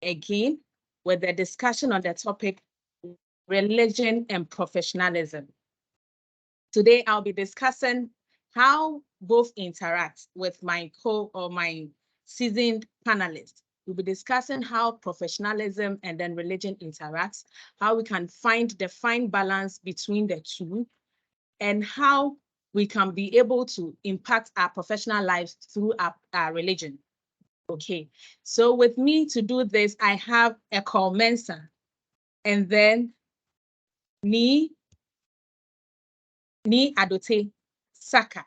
again with the discussion on the topic religion and professionalism. Today, I'll be discussing how both interact with my seasoned panelists. We'll be discussing how professionalism and then religion interacts, how we can find the fine balance between the two, and how we can be able to impact our professional lives through our religion. Okay, so with me to do this, I have Ekow Mensah, and then Adotey Saka.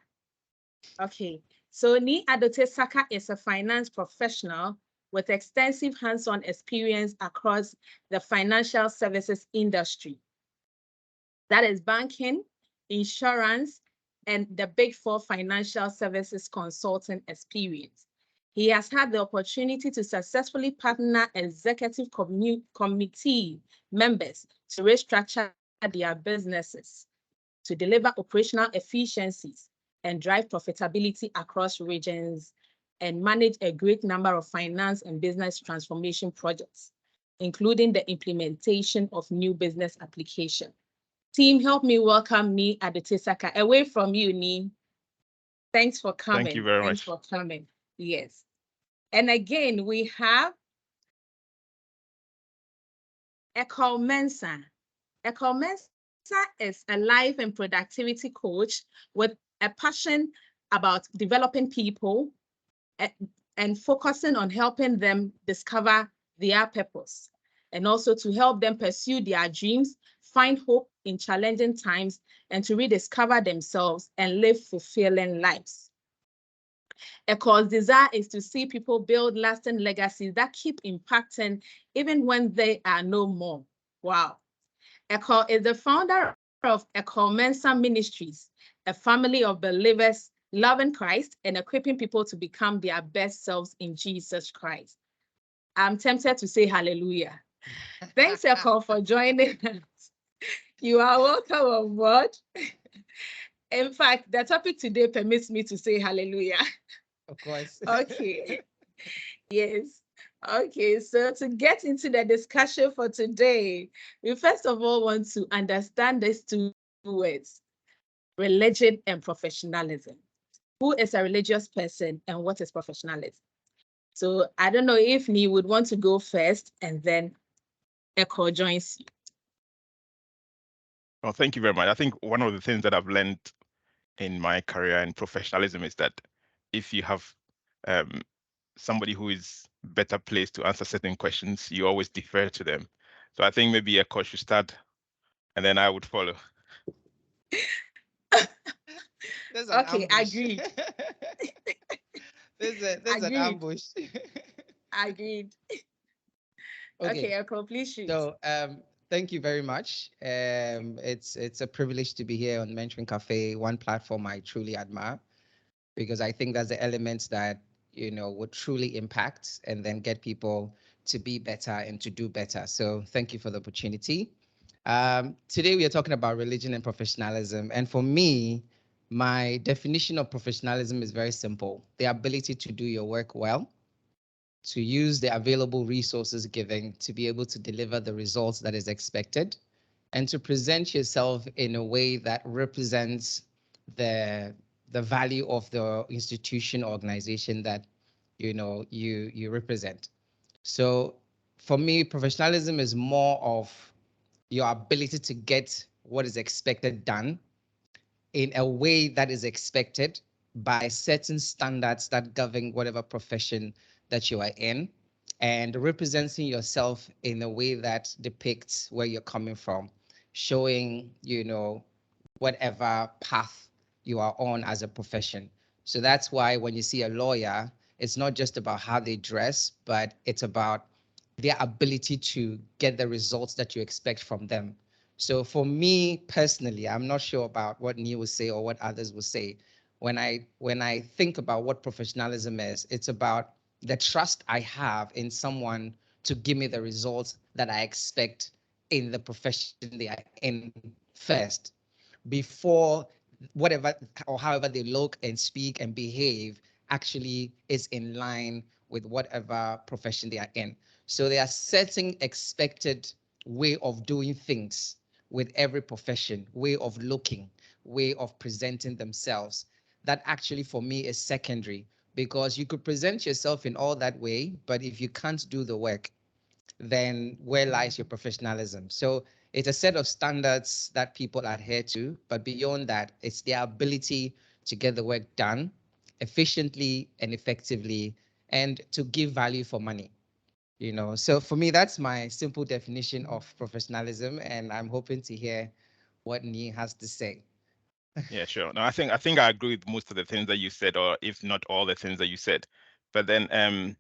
Okay, so Adotey Saka is a finance professional with extensive hands-on experience across the financial services industry. That is banking, insurance, and the Big Four financial services consulting experience. He has had the opportunity to successfully partner executive committee members to restructure their businesses, to deliver operational efficiencies and drive profitability across regions, and manage a great number of finance and business transformation projects, including the implementation of new business applications. Team, help me welcome Adotey Saka. Away from you, Ni. Thanks for coming. Thank you very Thanks much. for coming. Yes. And again, we have Ekow Mensah. Ekow Mensah is a life and productivity coach with a passion about developing people and focusing on helping them discover their purpose, and also to help them pursue their dreams, find hope in challenging times, and to rediscover themselves and live fulfilling lives. Ekow's desire is to see people build lasting legacies that keep impacting even when they are no more. Wow. Ekow is the founder of Ekow Mensah Ministries, a family of believers loving Christ and equipping people to become their best selves in Jesus Christ. I'm tempted to say hallelujah. Thanks, Ekow, for joining us. You are welcome on board. In fact, the topic today permits me to say hallelujah. Of course. Okay. Yes. Okay, so to get into the discussion for today, we first of all want to understand these two words, religion and professionalism. Who is a religious person and what is professionalism? So I don't know if Ni would want to go first and then Ekow joins you. Well, thank you very much. I think one of the things that I've learned in my career in professionalism is that if you have somebody who is better placed to answer certain questions, you always defer to them. So I think maybe Ekow should start and then I would follow. Okay, agreed. There's an ambush. Agreed. Okay, Ekow, please shoot. So thank you very much. It's a privilege to be here on Mentoring Cafe, one platform I truly admire, because I think that's the elements that would truly impact and then get people to be better and to do better. So thank you for the opportunity. Today we are talking about religion and professionalism, and for me, my definition of professionalism is very simple: the ability to do your work well, to use the available resources given to be able to deliver the results that is expected, and to present yourself in a way that represents the value of the institution or organization that you represent. So for me, professionalism is more of your ability to get what is expected done in a way that is expected by certain standards that govern whatever profession that you are in, and representing yourself in a way that depicts where you're coming from, showing, whatever path you are on as a profession. So that's why when you see a lawyer, it's not just about how they dress, but it's about their ability to get the results that you expect from them. So for me personally, I'm not sure about what Neil will say or what others will say. When I think about what professionalism is, it's about the trust I have in someone to give me the results that I expect in the profession they are in first, before whatever or however they look and speak and behave actually is in line with whatever profession they are in. So there are certain expected way of doing things with every profession, way of looking, way of presenting themselves. That actually for me is secondary, because you could present yourself in all that way, but if you can't do the work, then where lies your professionalism? So it's a set of standards that people adhere to, but beyond that, it's their ability to get the work done efficiently and effectively, and to give value for money. So for me, that's my simple definition of professionalism, and I'm hoping to hear what Ni has to say. Yeah, sure. No, I think I agree with most of the things that you said, or if not all the things that you said. But then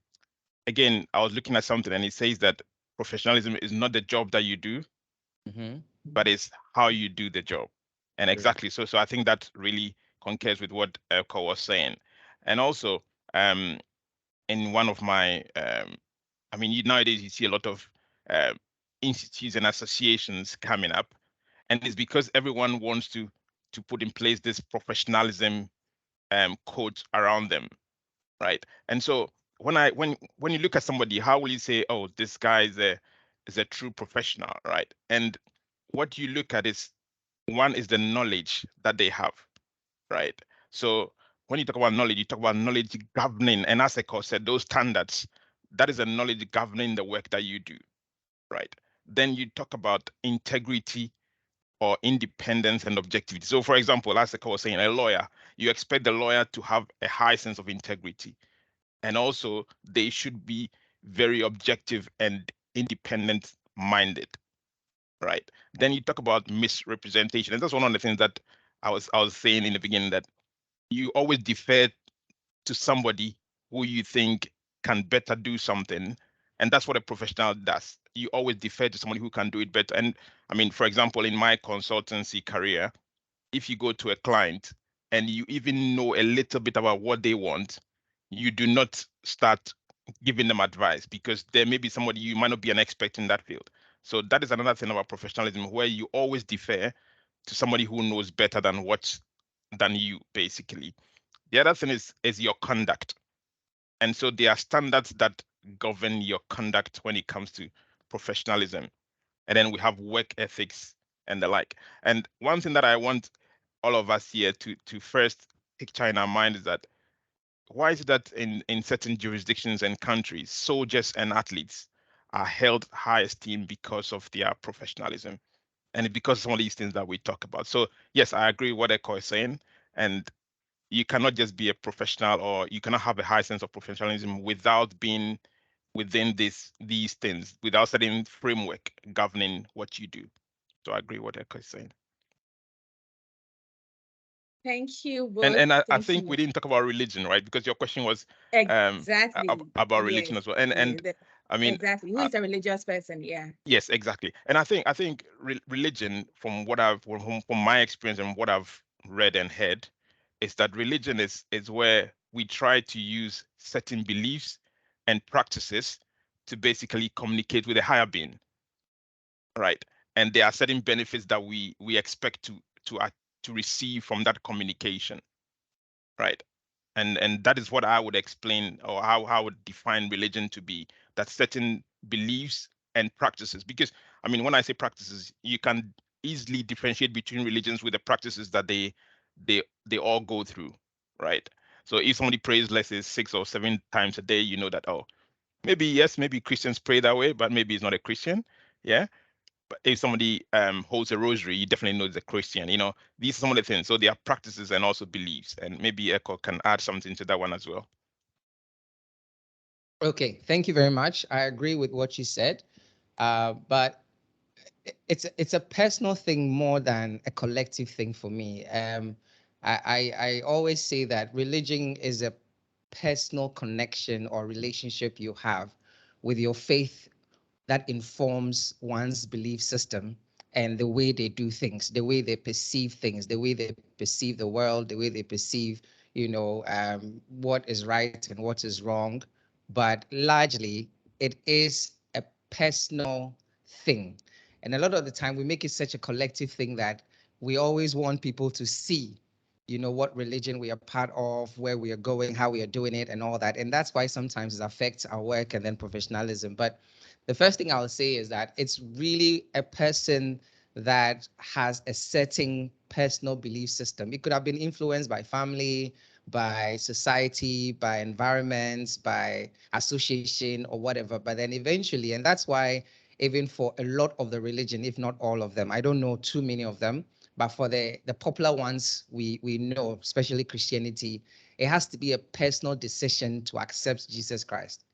again, I was looking at something and it says that professionalism is not the job that you do, but it's how you do the job. And exactly, so I think that really concurs with what Ekow was saying. And also, in one of my, nowadays you see a lot of institutes and associations coming up, and it's because everyone wants to put in place this professionalism code around them, right? And so when you look at somebody, how will you say, oh, this guy is a true professional, right? And what you look at is, one is the knowledge that they have, right? So when you talk about knowledge, you talk about knowledge governing, and as Ekow said, those standards, that is a knowledge governing the work that you do, right? Then you talk about integrity or independence and objectivity. So for example, as Ekow was saying, a lawyer, you expect the lawyer to have a high sense of integrity. And also they should be very objective and independent minded, right? Then you talk about misrepresentation. And that's one of the things that I was saying in the beginning, that you always defer to somebody who you think can better do something. And that's what a professional does. You always defer to somebody who can do it better. And I mean, for example, in my consultancy career, if you go to a client and you even know a little bit about what they want, you do not start giving them advice, because there may be somebody, you might not be an expert in that field. So that is another thing about professionalism, where you always defer to somebody who knows better than you, basically. The other thing is your conduct. And so there are standards that govern your conduct when it comes to professionalism. And then we have work ethics and the like. And one thing that I want all of us here to first picture in our mind is that, why is it that in certain jurisdictions and countries, soldiers and athletes are held high esteem because of their professionalism? And because of some of these things that we talk about. So yes, I agree with what Ekow is saying. And you cannot just be a professional, or you cannot have a high sense of professionalism without being within these things, without certain framework governing what you do. So I agree with what Ekow is saying. Thank you both. And I think we didn't talk about religion, right? Because your question was exactly about religion as well. And I mean, exactly, who is a religious person? Yeah. Yes, exactly. And I think religion, from my experience and what I've read and heard, is that religion is where we try to use certain beliefs and practices to basically communicate with a higher being, right? And there are certain benefits that we expect to receive from that communication, right? And that is what I would explain, or how I would define religion to be, that certain beliefs and practices. Because I mean, when I say practices, you can easily differentiate between religions with the practices that they all go through, right? So if somebody prays, let's say 6 or 7 times a day, you know that, oh, maybe yes, maybe Christians pray that way, but maybe he's not a Christian. Yeah. But if somebody holds a rosary, you definitely know it's a Christian. These are some of the things. So they are practices and also beliefs. And maybe Ekow can add something to that one as well. Okay, thank you very much. I agree with what you said, but it's a personal thing more than a collective thing for me. I always say that religion is a personal connection or relationship you have with your faith that informs one's belief system and the way they do things, the way they perceive things, the way they perceive the world, the way they perceive, what is right and what is wrong. But largely, it is a personal thing. And a lot of the time, we make it such a collective thing that we always want people to see, what religion we are part of, where we are going, how we are doing it, and all that. And that's why sometimes it affects our work and then professionalism. But the first thing I'll say is that it's really a person that has a certain personal belief system. It could have been influenced by family, by society, by environments, by association or whatever. But then eventually, and that's why even for a lot of the religion, if not all of them, I don't know too many of them, but for the popular ones we know, especially Christianity, it has to be a personal decision to accept Jesus Christ.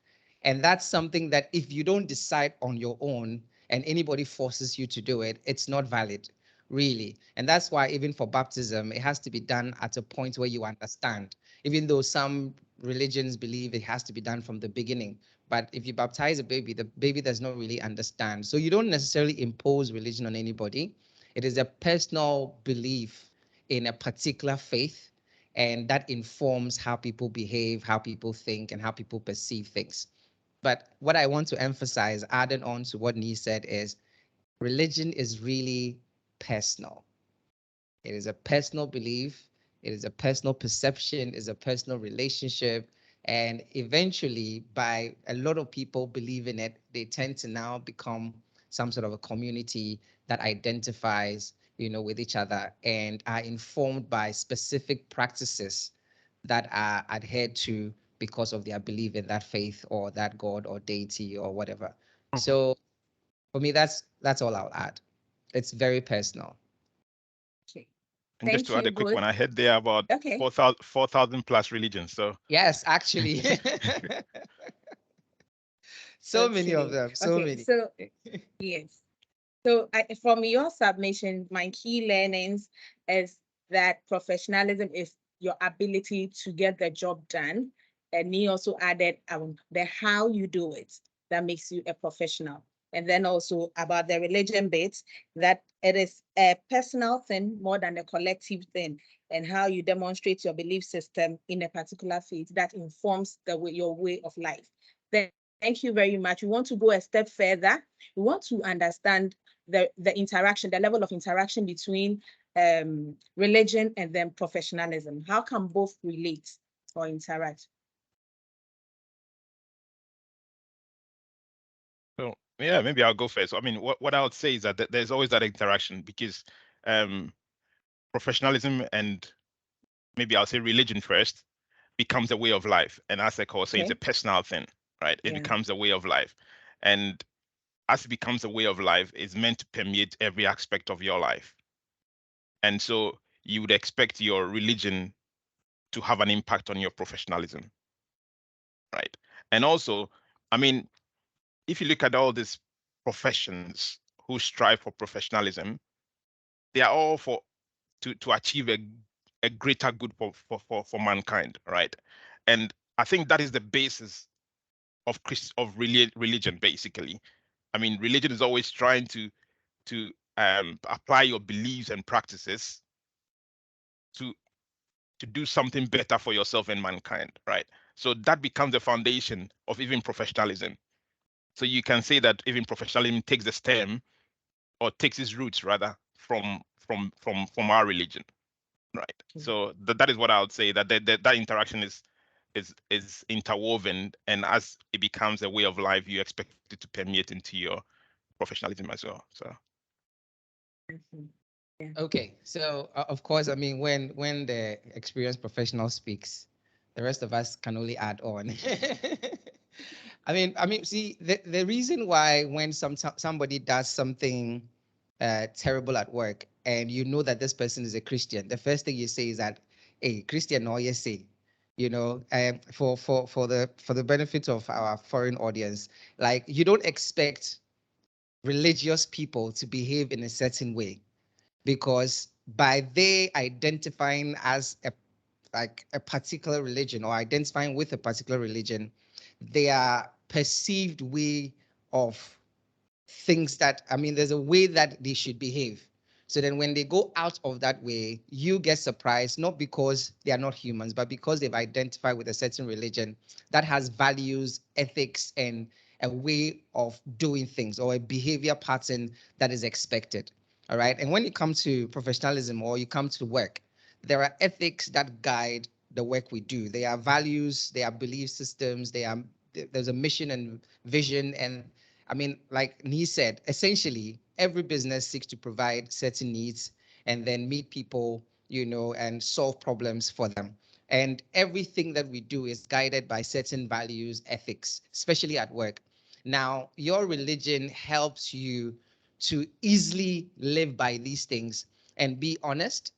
And that's something that if you don't decide on your own and anybody forces you to do it, it's not valid, really. And that's why even for baptism, it has to be done at a point where you understand, even though some religions believe it has to be done from the beginning. But if you baptize a baby, the baby does not really understand. So you don't necessarily impose religion on anybody. It is a personal belief in a particular faith, and that informs how people behave, how people think, and how people perceive things. But what I want to emphasize, adding on to what Nee said, is religion is really personal. It is a personal belief. It is a personal perception. It's a personal relationship. And eventually, by a lot of people believing it, they tend to now become some sort of a community that identifies, with each other and are informed by specific practices that are adhered to because of their belief in that faith or that God or deity or whatever. So for me, that's all I'll add. It's very personal. Okay. And just Thank to add you a quick both. one, I heard there are about Okay. 4,000 plus religions. So Yes, actually. So many of them. So Okay, many. so yes. So from your submission, my key learnings is that professionalism is your ability to get the job done. And he also added the how you do it that makes you a professional. And then also about the religion bit, that it is a personal thing more than a collective thing, and how you demonstrate your belief system in a particular faith that informs your way of life. Thank you very much. We want to go a step further. We want to understand the interaction, the level of interaction between religion and then professionalism. How can both relate or interact? So yeah, maybe I'll go first. I mean, what I would say is that there's always that interaction, because professionalism and maybe I'll say religion first becomes a way of life. And as Ekow was saying, it's a personal thing, right? It becomes a way of life. And as it becomes a way of life, it's meant to permeate every aspect of your life. And so you would expect your religion to have an impact on your professionalism, right? And also, I mean, if you look at all these professions who strive for professionalism, they are all to achieve a greater good for mankind, right? And I think that is the basis of religion, basically. I mean, religion is always trying to apply your beliefs and practices to do something better for yourself and mankind, right? So that becomes the foundation of even professionalism. So you can say that even professionalism takes the stem, or takes its roots rather, from our religion, right? So that is what I would say, that that interaction is interwoven, and as it becomes a way of life, you expect it to permeate into your professionalism as well. So Okay, so of course, I mean, when the experienced professional speaks, the rest of us can only add on. I mean, see, the reason why when somebody does something terrible at work, and you know that this person is a Christian, the first thing you say is that, "Hey, Christian, or you say," for the benefit of our foreign audience, like, you don't expect religious people to behave in a certain way, because by they identifying as a particular religion, or identifying with a particular religion, their perceived way of things, that, I mean, there's a way that they should behave. So then when they go out of that way, you get surprised, not because they are not humans, but because they've identified with a certain religion that has values, ethics, and a way of doing things, or a behavior pattern that is expected. All right. And when you come to professionalism, or you come to work, there are ethics that guide the work we do. There are values, there are belief systems, there's a mission and vision. And I mean, like Nee said, essentially every business seeks to provide certain needs and then meet people, and solve problems for them. And everything that we do is guided by certain values, ethics, especially at work. Now, your religion helps you to easily live by these things and be honest,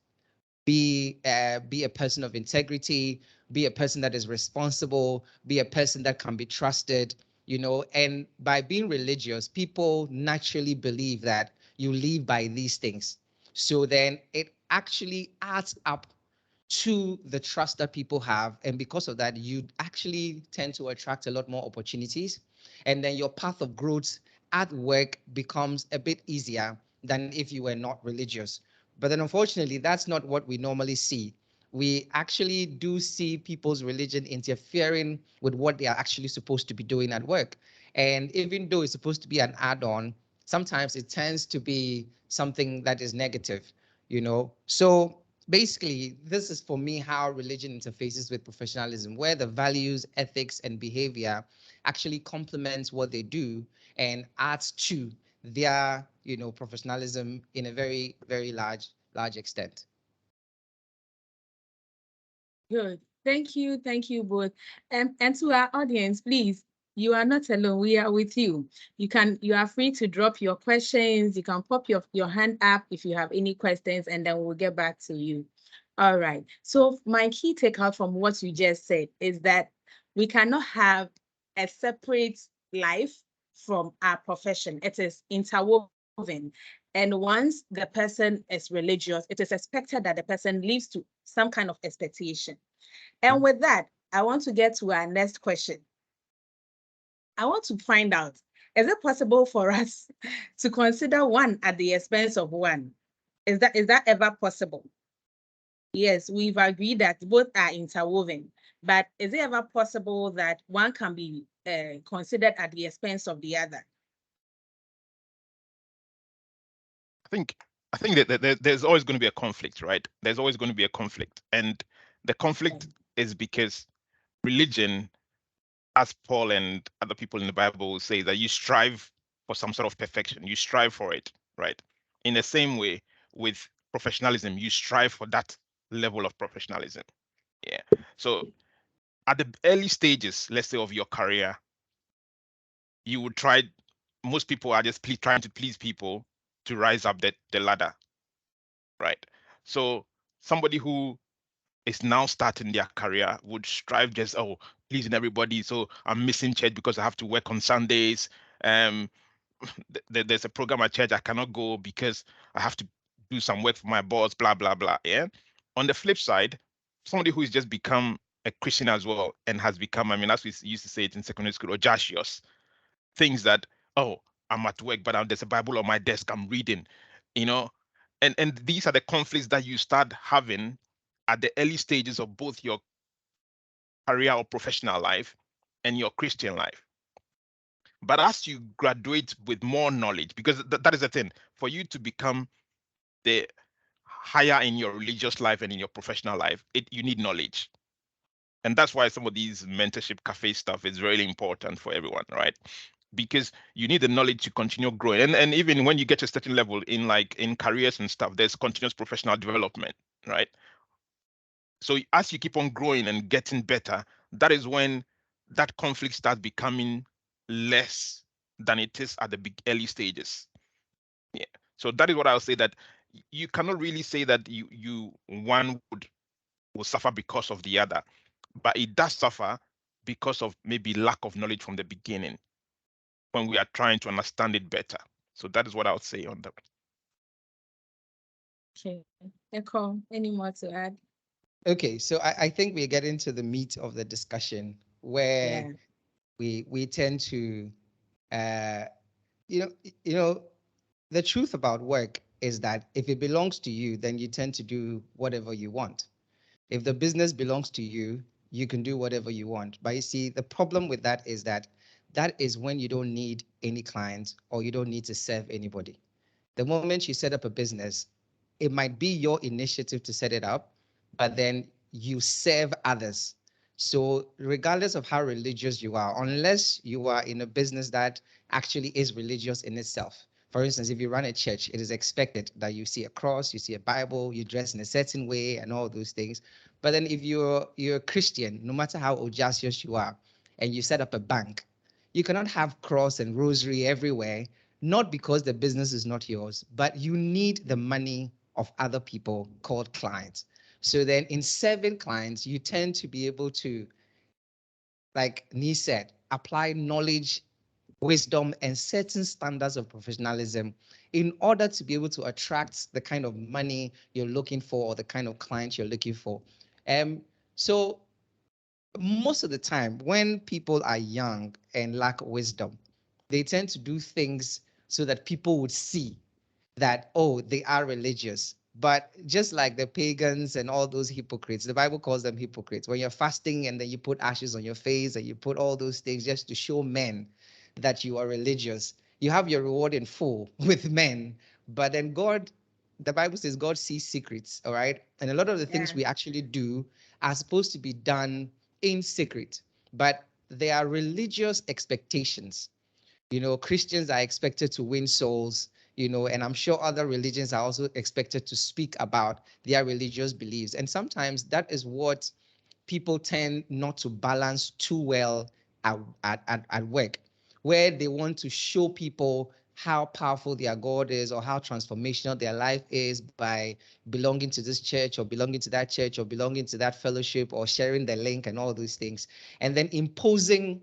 be a person of integrity, be a person that is responsible, be a person that can be trusted, and by being religious, people naturally believe that you live by these things. So then it actually adds up to the trust that people have. And because of that, you actually tend to attract a lot more opportunities. And then your path of growth at work becomes a bit easier than if you were not religious. But then unfortunately, that's not what we normally see. We actually do see people's religion interfering with what they are actually supposed to be doing at work. And even though it's supposed to be an add-on, sometimes it tends to be something that is negative. So basically, this is for me how religion interfaces with professionalism, where the values, ethics, and behavior actually complements what they do and adds to their, professionalism in a very, very large extent. Good. Thank you. Thank you both. And to our audience, please, you are not alone. We are with you. You are free to drop your questions. You can pop your hand up if you have any questions, and then we'll get back to you. All right. So my key takeout from what you just said is that we cannot have a separate life from our profession. It is interwoven. And once the person is religious, it is expected that the person lives to some kind of expectation. And with that, I want to get to our next question. I want to find out, is it possible for us to consider one at the expense of one? Is that ever possible? Yes, we've agreed that both are interwoven, but is it ever possible that one can be considered at the expense of the other? I think that there's always going to be a conflict, right? There's always going to be a conflict, and the conflict is because religion, as Paul and other people in the Bible will say, that you strive for some sort of perfection. You strive for it, right? In the same way, with professionalism, you strive for that level of professionalism. Yeah. So at the early stages, let's say, of your career, you would try. Most people are just trying to please people to rise up the ladder, right? So somebody who is now starting their career would strive just pleasing everybody. So I'm missing church because I have to work on Sundays. Um, there's a program at church I cannot go because I have to do some work for my boss. Blah blah blah. Yeah. On the flip side, somebody who has just become a Christian as well and has become, I mean, as we used to say it in secondary school, audacious, things that, oh, I'm at work, but there's a Bible on my desk, I'm reading, you know, and these are the conflicts that you start having at the early stages of both your career or professional life and your Christian life. But as you graduate with more knowledge, because that is the thing, for you to become the higher in your religious life and in your professional life, you need knowledge. And that's why some of these mentorship cafe stuff is really important for everyone, right? Because you need the knowledge to continue growing. And even when you get to a certain level in careers and stuff, there's continuous professional development, right? So as you keep on growing and getting better, that is when that conflict starts becoming less than it is at the big early stages. Yeah. So that is what I'll say, that you cannot really say that you one will suffer because of the other, but it does suffer because of maybe lack of knowledge from the beginning when we are trying to understand it better. So that is what I would say on that. Okay. Ekow, any more to add? Okay, so I think we get into the meat of the discussion where we tend to you know the truth about work is that if it belongs to you, then you tend to do whatever you want. If the business belongs to you, you can do whatever you want. But you see, the problem with that is that is when you don't need any clients or you don't need to serve anybody. The moment you set up a business, it might be your initiative to set it up, but then you serve others. So regardless of how religious you are, unless you are in a business that actually is religious in itself. For instance, if you run a church, it is expected that you see a cross, you see a Bible, you dress in a certain way and all those things. But then if you're a Christian, no matter how audacious you are, and you set up a bank, you cannot have cross and rosary everywhere, not because the business is not yours, but you need the money of other people called clients. So then in serving clients, you tend to be able to, like Nee said, apply knowledge, wisdom, and certain standards of professionalism in order to be able to attract the kind of money you're looking for or the kind of clients you're looking for. So most of the time when people are young and lack wisdom, they tend to do things so that people would see that, oh, they are religious. But just like the pagans and all those hypocrites, the Bible calls them hypocrites. When you're fasting and then you put ashes on your face and you put all those things just to show men that you are religious, you have your reward in full with men. But then God, the Bible says God sees secrets, all right? And a lot of the things we actually do are supposed to be done in secret, but there are religious expectations. Christians are expected to win souls, and I'm sure other religions are also expected to speak about their religious beliefs. And sometimes that is what people tend not to balance too well at work, where they want to show people how powerful their God is or how transformational their life is by belonging to this church or belonging to that church or belonging to that fellowship or sharing the link and all those things, and then imposing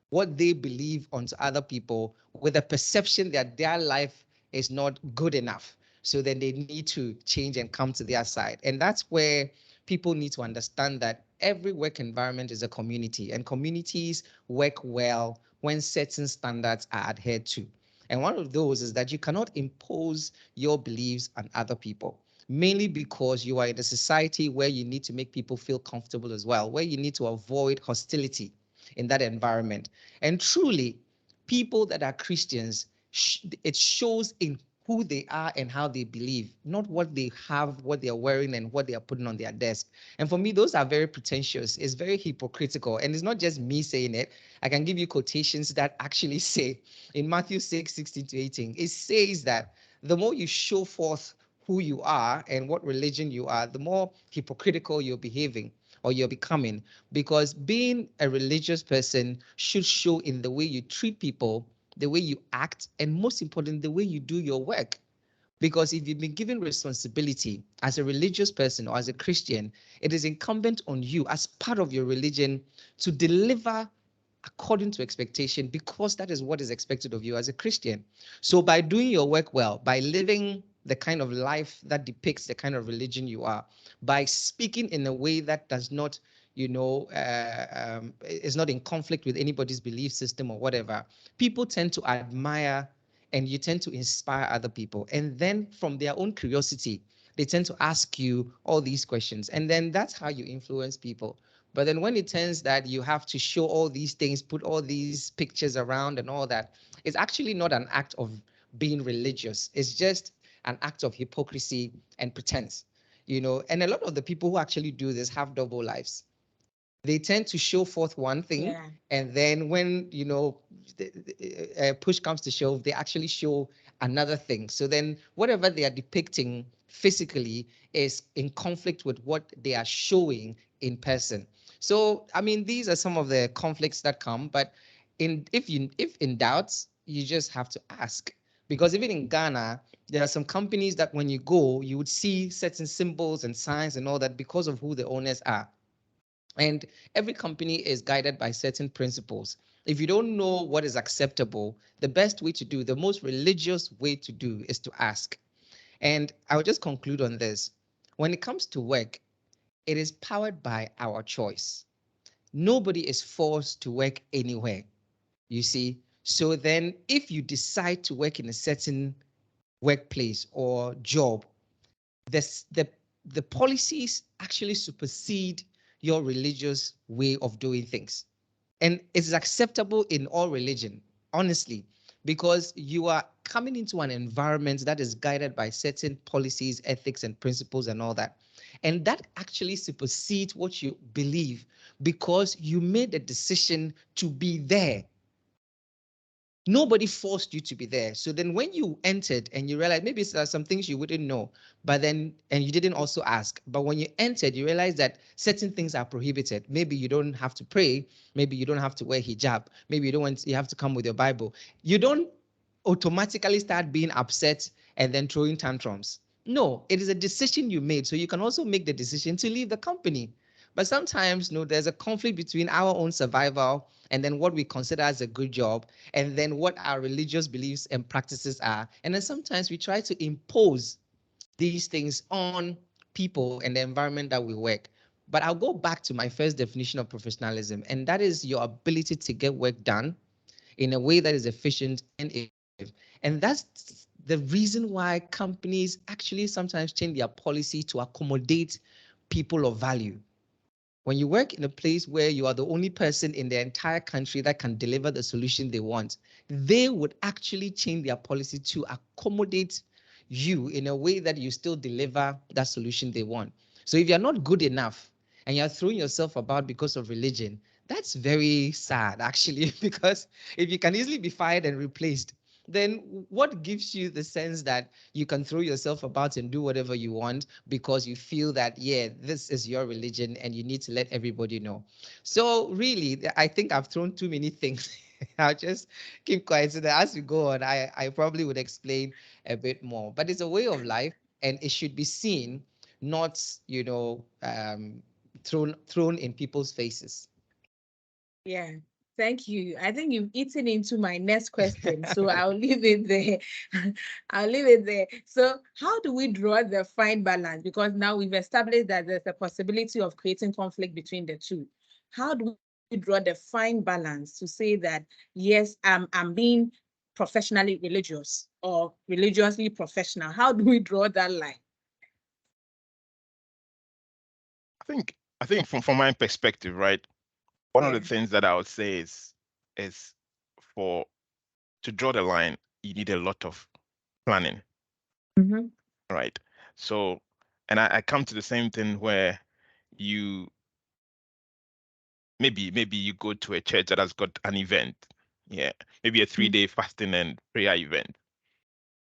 what they believe onto other people with a perception that their life is not good enough. So then they need to change and come to their side. And that's where people need to understand that every work environment is a community, and communities work well when certain standards are adhered to. And one of those is that you cannot impose your beliefs on other people, mainly because you are in a society where you need to make people feel comfortable as well, where you need to avoid hostility in that environment. And truly, people that are Christians, it shows in who they are and how they believe, not what they have, what they're wearing, and what they are putting on their desk. And for me, those are very pretentious. It's very hypocritical. And it's not just me saying it. I can give you quotations that actually say in Matthew 6:16-18, it says that the more you show forth who you are and what religion you are, the more hypocritical you're behaving or you're becoming, because being a religious person should show in the way you treat people, the way you act, and most importantly, the way you do your work. Because if you've been given responsibility as a religious person or as a Christian, it is incumbent on you as part of your religion to deliver according to expectation, because that is what is expected of you as a Christian. So by doing your work well, by living the kind of life that depicts the kind of religion you are, by speaking in a way that does not, is not in conflict with anybody's belief system or whatever, people tend to admire and you tend to inspire other people. And then from their own curiosity, they tend to ask you all these questions. And then that's how you influence people. But then when it turns that you have to show all these things, put all these pictures around and all that, it's actually not an act of being religious. It's just an act of hypocrisy and pretense, and a lot of the people who actually do this have double lives. They tend to show forth one thing, and then when push comes to shove, they actually show another thing. So then whatever they are depicting physically is in conflict with what they are showing in person. So I mean, these are some of the conflicts that come, but if in doubt, you just have to ask. Because even in Ghana, there are some companies that when you go, you would see certain symbols and signs and all that because of who the owners are. And every company is guided by certain principles. If you don't know what is acceptable, the best way to do, the most religious way to do, is to ask. And I'll just conclude on this. When it comes to work, it is powered by our choice. Nobody is forced to work anywhere, you see. So then if you decide to work in a certain workplace or job, the policies actually supersede your religious way of doing things. And it's acceptable in all religion, honestly, because you are coming into an environment that is guided by certain policies, ethics, and principles and all that. And that actually supersedes what you believe because you made a decision to be there. Nobody forced you to be there. So then when you entered and you realized maybe there are some things you wouldn't know, but then, and you didn't also ask, but when you entered, you realized that certain things are prohibited. Maybe you don't have to pray. Maybe you don't have to wear hijab. Maybe you have to come with your Bible. You don't automatically start being upset and then throwing tantrums. No, it is a decision you made. So you can also make the decision to leave the company. But sometimes, there's a conflict between our own survival and then what we consider as a good job, and then what our religious beliefs and practices are. And then sometimes we try to impose these things on people and the environment that we work. But I'll go back to my first definition of professionalism, and that is your ability to get work done in a way that is efficient and effective. And that's the reason why companies actually sometimes change their policy to accommodate people of value. When you work in a place where you are the only person in the entire country that can deliver the solution they want, they would actually change their policy to accommodate you in a way that you still deliver that solution they want. So if you're not good enough and you're throwing yourself about because of religion, that's very sad, actually, because if you can easily be fired and replaced, then what gives you the sense that you can throw yourself about and do whatever you want because you feel that, yeah, this is your religion and you need to let everybody know? So really, I think I've thrown too many things. I'll just keep quiet so that as we go on, I probably would explain a bit more. But it's a way of life and it should be seen, not, thrown in people's faces. Yeah, thank you. I think you've eaten into my next question, so I'll leave it there. I'll leave it there. So how do we draw the fine balance? Because now we've established that there's a possibility of creating conflict between the two. How do we draw the fine balance to say that, yes, I'm being professionally religious or religiously professional? How do we draw that line? I think from my perspective, right? One of the things that I would say is to draw the line, you need a lot of planning, right? So, and I come to the same thing where you maybe you go to a church that has got an event, yeah, maybe a 3-day fasting and prayer event,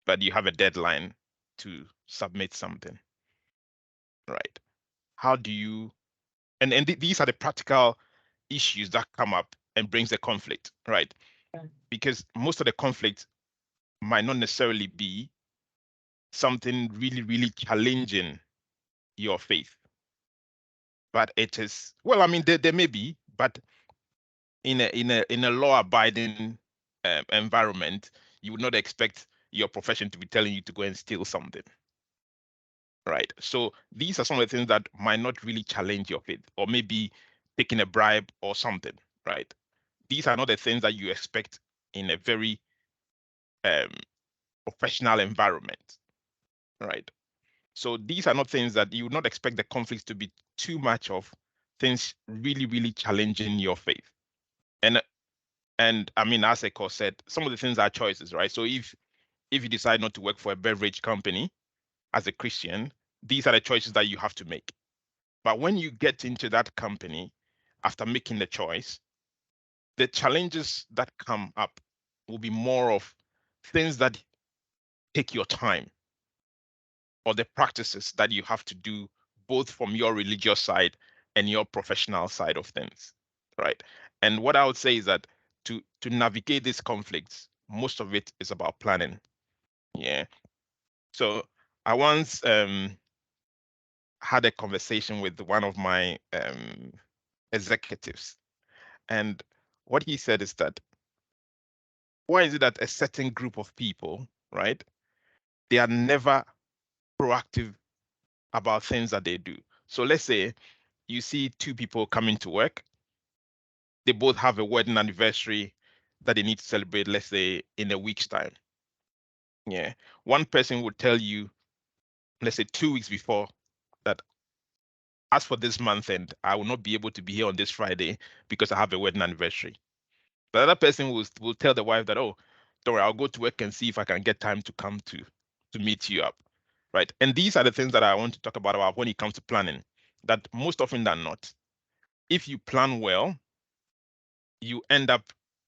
but you have a deadline to submit something, right? How do you and these are the practical issues that come up and brings a conflict, right? Because most of the conflict might not necessarily be something really, really challenging your faith, but it is, well, I mean, there may be, but in a law-abiding environment, you would not expect your profession to be telling you to go and steal something, right? So these are some of the things that might not really challenge your faith, or maybe taking a bribe or something, right? These are not the things that you expect in a very professional environment, right? So these are not things that you would not expect the conflicts to be too much of, things really, really challenging your faith. And I mean, as Ekow said, some of the things are choices, right? So if you decide not to work for a beverage company as a Christian, these are the choices that you have to make. But when you get into that company after making the choice, the challenges that come up will be more of things that take your time, or the practices that you have to do both from your religious side and your professional side of things, right? And what I would say is that to navigate these conflicts, most of it is about planning. Yeah. So I once had a conversation with one of my executives, and what he said is that, why is it that a certain group of people, right, they are never proactive about things that they do? So let's say you see two people coming to work, they both have a wedding anniversary that they need to celebrate, let's say in a week's time. Yeah. One person would tell you, let's say 2 weeks before, that as for this month end, I will not be able to be here on this Friday because I have a wedding anniversary. The other person will tell the wife that, oh, don't worry, I'll go to work and see if I can get time to come to meet you up. right? And these are the things that I want to talk about when it comes to planning, that most often than not, if you plan well, you end up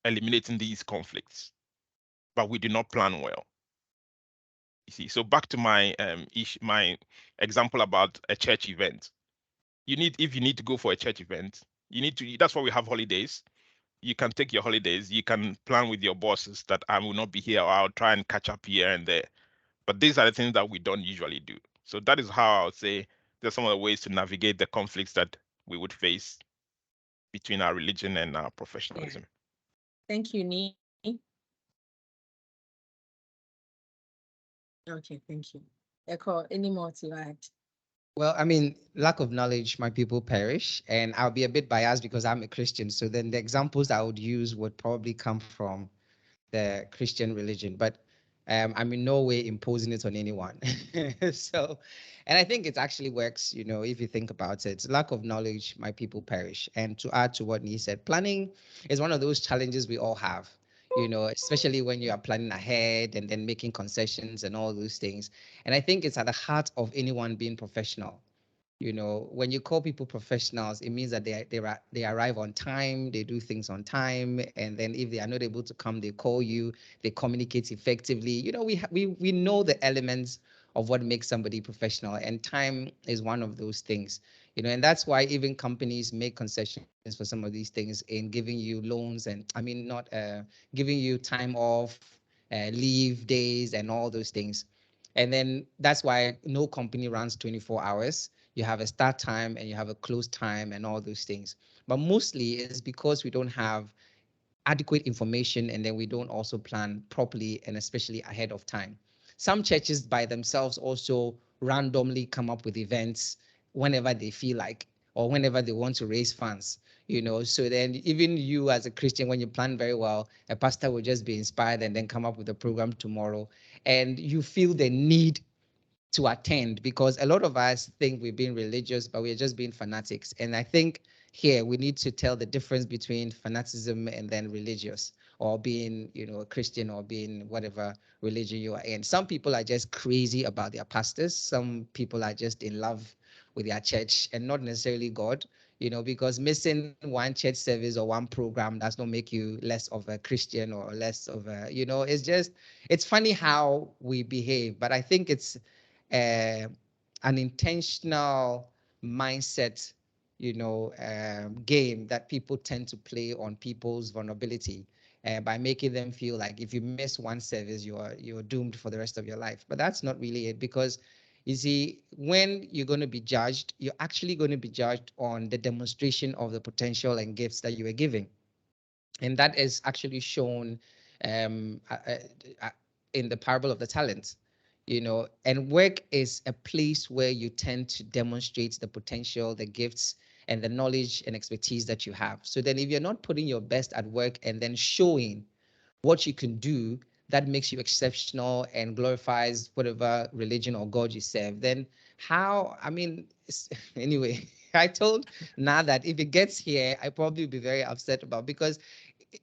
eliminating these conflicts, but we do not plan well. You see, so back to my my example about a church event. If you need to go for a church event, you need to, that's why we have holidays. You can take your holidays, you can plan with your bosses that I will not be here, or I'll try and catch up here and there. But these are the things that we don't usually do. So that is how I would say there's some of the ways to navigate the conflicts that we would face between our religion and our professionalism. Thank you, Nee. Okay, thank you. Ekow, any more to add? Well, I mean, lack of knowledge, my people perish. And I'll be a bit biased because I'm a Christian. So then the examples I would use would probably come from the Christian religion. But I'm in no way imposing it on anyone. So, and I think it actually works, if you think about it. Lack of knowledge, my people perish. And to add to what Nee said, planning is one of those challenges we all have. Especially when you are planning ahead and then making concessions and all those things. And I think it's at the heart of anyone being professional. When you call people professionals, it means that they arrive on time, they do things on time, and then if they are not able to come, they call you, they communicate effectively. We know the elements of what makes somebody professional, and time is one of those things. And that's why even companies make concessions for some of these things in giving you loans, and I mean not giving you time off, leave days, and all those things. And then that's why no company runs 24 hours. You have a start time and you have a close time and all those things. But mostly it's because we don't have adequate information, and then we don't also plan properly and especially ahead of time. Some churches by themselves also randomly come up with events whenever they feel like, or whenever they want to raise funds. So then even you as a Christian, when you plan very well, a pastor will just be inspired and then come up with a program tomorrow, and you feel the need to attend, because a lot of us think we're being religious, but we're just being fanatics. And I think here we need to tell the difference between fanaticism and then religious, or being, a Christian, or being whatever religion you are in. Some people are just crazy about their pastors. Some people are just in love with their church and not necessarily God. Because missing one church service or one program does not make you less of a Christian or less of a, it's funny how we behave, but I think it's an intentional mindset, game that people tend to play on people's vulnerability, by making them feel like if you miss one service, you're doomed for the rest of your life. But that's not really it, because you see, when you're going to be judged, you're actually going to be judged on the demonstration of the potential and gifts that you were giving. And that is actually shown um, uh, uh, in the parable of the talents. And work is a place where you tend to demonstrate the potential, the gifts, and the knowledge and expertise that you have. So then if you're not putting your best at work and then showing what you can do that makes you exceptional and glorifies whatever religion or God you serve, then I mean, anyway, I told Na that if it gets here, I probably be very upset about, because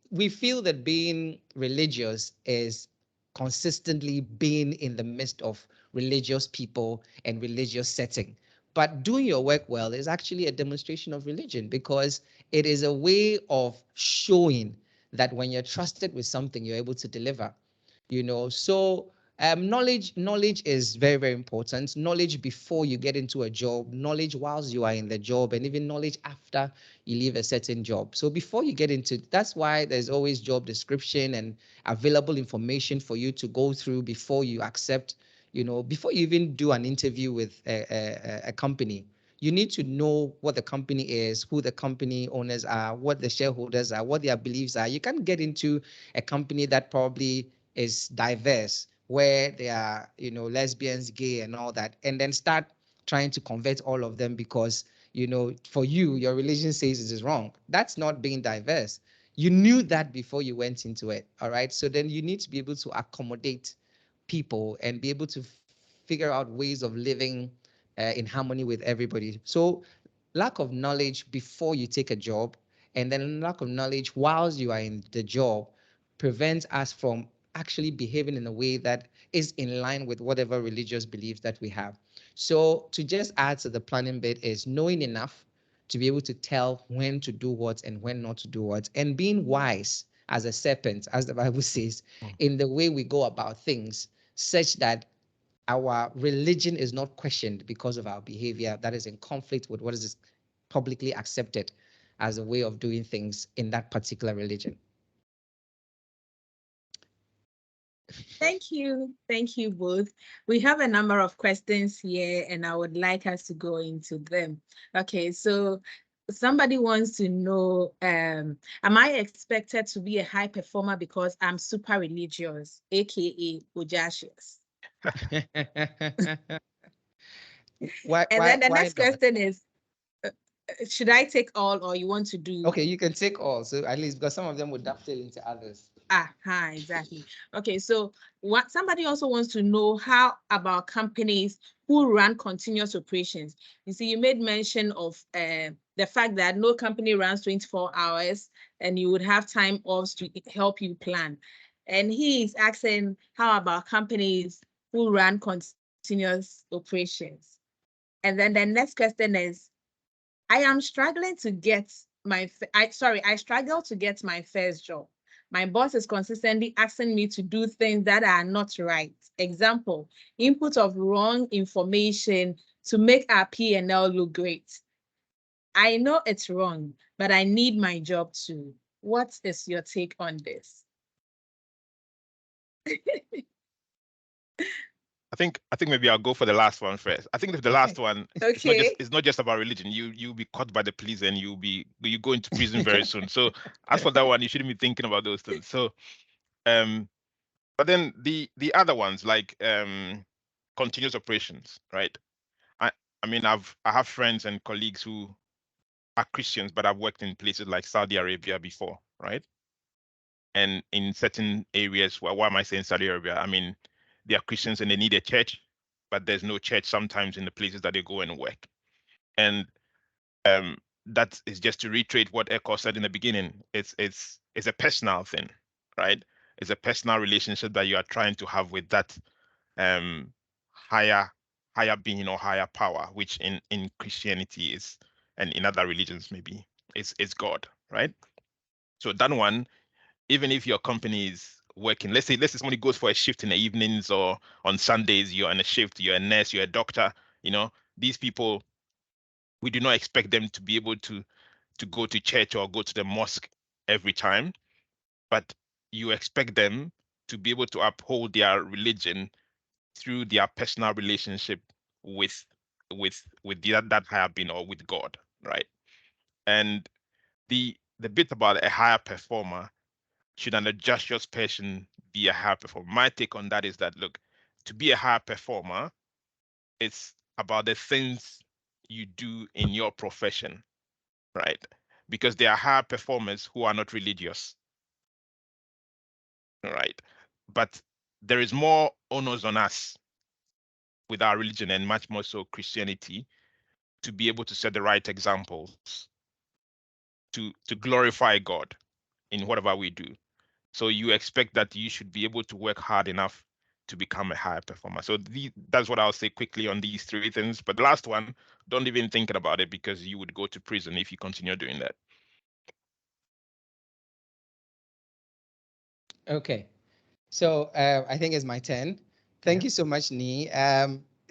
we feel that being religious is consistently being in the midst of religious people and religious setting. But doing your work well is actually a demonstration of religion, because it is a way of showing that when you're trusted with something, you're able to deliver. So knowledge is very, very important. Knowledge before you get into a job, knowledge whilst you are in the job, and even knowledge after you leave a certain job. So before you get into, that's why there's always job description and available information for you to go through before you accept, before you even do an interview with a company. You need to know what the company is, who the company owners are, what the shareholders are, what their beliefs are. You can't get into a company that probably is diverse, where there are, lesbians, gay, and all that, and then start trying to convert all of them because, for you, your religion says it is wrong. That's not being diverse. You knew that before you went into it. All right. So then you need to be able to accommodate people and be able to figure out ways of living in harmony with everybody. So lack of knowledge before you take a job, and then lack of knowledge whilst you are in the job, prevents us from actually behaving in a way that is in line with whatever religious beliefs that we have. So to just add to the planning bit is knowing enough to be able to tell when to do what and when not to do what, and being wise as a serpent, as the Bible says, in the way we go about things, such that our religion is not questioned because of our behavior that is in conflict with what is publicly accepted as a way of doing things in that particular religion. Thank you. Thank you both. We have a number of questions here, and I would like us to go into them. Okay, so somebody wants to know, am I expected to be a high performer because I'm super religious, aka Ojasius? Then the next question is, should I take all, or you want to do? Okay, you can take all. So at least, because some of them would dovetail into others. Exactly. Okay, so what somebody also wants to know, how about companies who run continuous operations? You see, you made mention of the fact that no company runs 24 hours and you would have time off to help you plan. And he is asking, how about companies who run continuous operations? And then the next question is, I am struggling to get I struggle to get my first job. My boss is consistently asking me to do things that are not right. Example, input of wrong information to make our P&L look great. I know it's wrong, but I need my job too. What is your take on this? I think maybe I'll go for the last one first. I think the last one, it's not just about religion. You'll be caught by the police and you go into prison very soon. So as for that one, you shouldn't be thinking about those things. So but then the other ones, like continuous operations, right? I mean I have friends and colleagues who are Christians, but I've worked in places like Saudi Arabia before, right? And in certain areas, why am I saying Saudi Arabia? I mean, they are Christians and they need a church, but there's no church sometimes in the places that they go and work. And that is just to reiterate what Ekow said in the beginning. It's a personal thing, right? It's a personal relationship that you are trying to have with that higher being or higher power, which in Christianity is, and in other religions maybe, it's God, right? So that one, even if your company is working, let's say somebody goes for a shift in the evenings or on Sundays, you're on a shift, you're a nurse, you're a doctor, these people, we do not expect them to be able to go to church or go to the mosque every time, but you expect them to be able to uphold their religion through their personal relationship with that higher being or with God, right? And the bit about a higher performer, should an adjust person be a higher performer? My take on that is that, look, to be a higher performer, it's about the things you do in your profession, right? Because there are higher performers who are not religious, right? But there is more onus on us with our religion, and much more so Christianity, to be able to set the right examples to glorify God in whatever we do. So you expect that you should be able to work hard enough to become a higher performer. So that's what I'll say quickly on these three things. But the last one, don't even think about it, because you would go to prison if you continue doing that. Okay. So I think it's my turn. Thank you so much, Ni.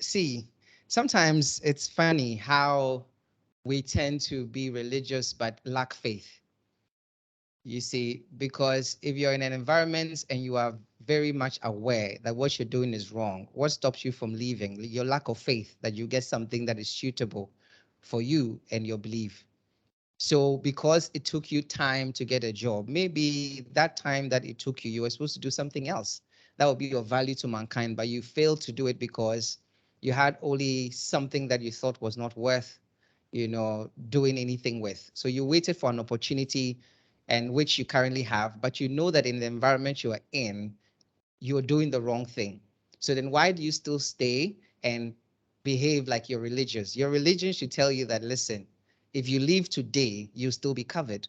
See, sometimes it's funny how we tend to be religious but lack faith. You see, because if you're in an environment and you are very much aware that what you're doing is wrong, what stops you from leaving? Your lack of faith that you get something that is suitable for you and your belief. So because it took you time to get a job, maybe that time that it took you, you were supposed to do something else that would be of value to mankind, but you failed to do it because you had only something that you thought was not worth, doing anything with. So you waited for an opportunity, and which you currently have, but you know that in the environment you are in, you're doing the wrong thing. So then why do you still stay and behave like you're religious? Your religion should tell you that, listen, if you leave today, you'll still be covered.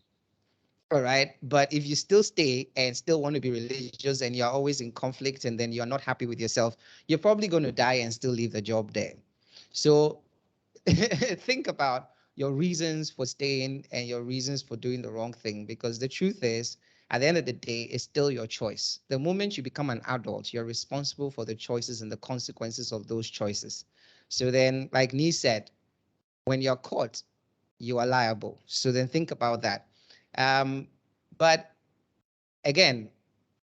All right. But if you still stay and still want to be religious and you're always in conflict and then you're not happy with yourself, you're probably going to die and still leave the job there. So think about your reasons for staying and your reasons for doing the wrong thing, because the truth is, at the end of the day, it's still your choice. The moment you become an adult, you're responsible for the choices and the consequences of those choices. So then, like Nee said, when you're caught, you are liable. So then think about that. But again,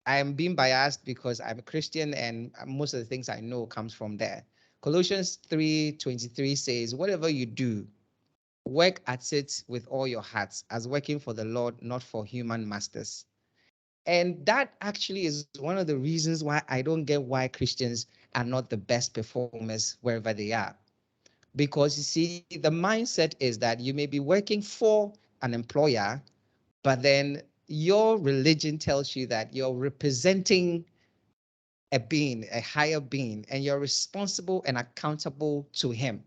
I'm being biased because I'm a Christian and most of the things I know comes from there. Colossians 3:23 says, whatever you do, work at it with all your hearts as working for the Lord, not for human masters. And that actually is one of the reasons why I don't get why Christians are not the best performers wherever they are. Because you see, the mindset is that you may be working for an employer, but then your religion tells you that you're representing a being, a higher being, and you're responsible and accountable to him.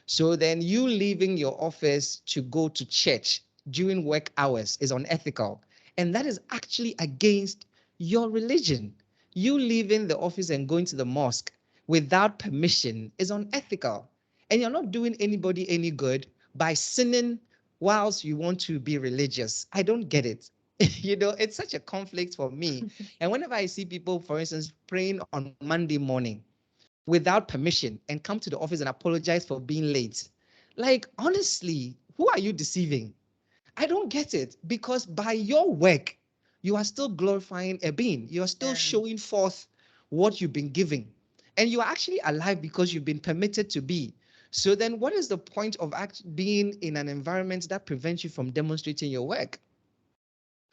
So then you leaving your office to go to church during work hours is unethical. And that is actually against your religion. You leaving the office and going to the mosque without permission is unethical. And you're not doing anybody any good by sinning whilst you want to be religious. I don't get it. It's such a conflict for me. And whenever I see people, for instance, praying on Monday morning, without permission and come to the office and apologize for being late. Like, honestly, who are you deceiving? I don't get it, because by your work, you are still glorifying a being. You are still showing forth what you've been giving. And you are actually alive because you've been permitted to be. So then what is the point of being in an environment that prevents you from demonstrating your work?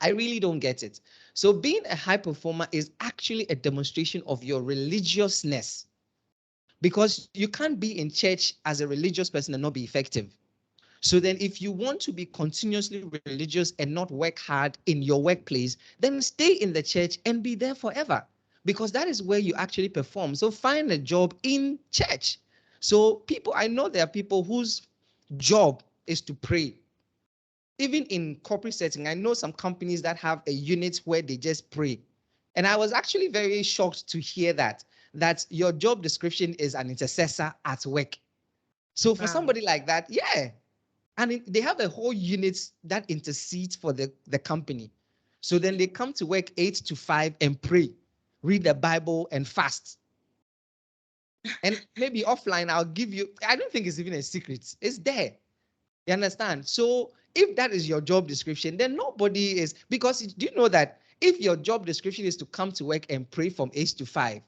I really don't get it. So being a high performer is actually a demonstration of your religiousness, because you can't be in church as a religious person and not be effective. So then if you want to be continuously religious and not work hard in your workplace, then stay in the church and be there forever, because that is where you actually perform. So find a job in church. So I know there are people whose job is to pray. Even in corporate setting, I know some companies that have a unit where they just pray. And I was actually very shocked to hear that your job description is an intercessor at work. So for somebody like that, yeah. And they have a whole unit that intercedes for the company. So then they come to work 8 to 5 and pray, read the Bible and fast. And maybe offline, I'll give you, I don't think it's even a secret. It's there. You understand? So if that is your job description, then nobody is, because do you know that if your job description is to come to work and pray from 8 to 5,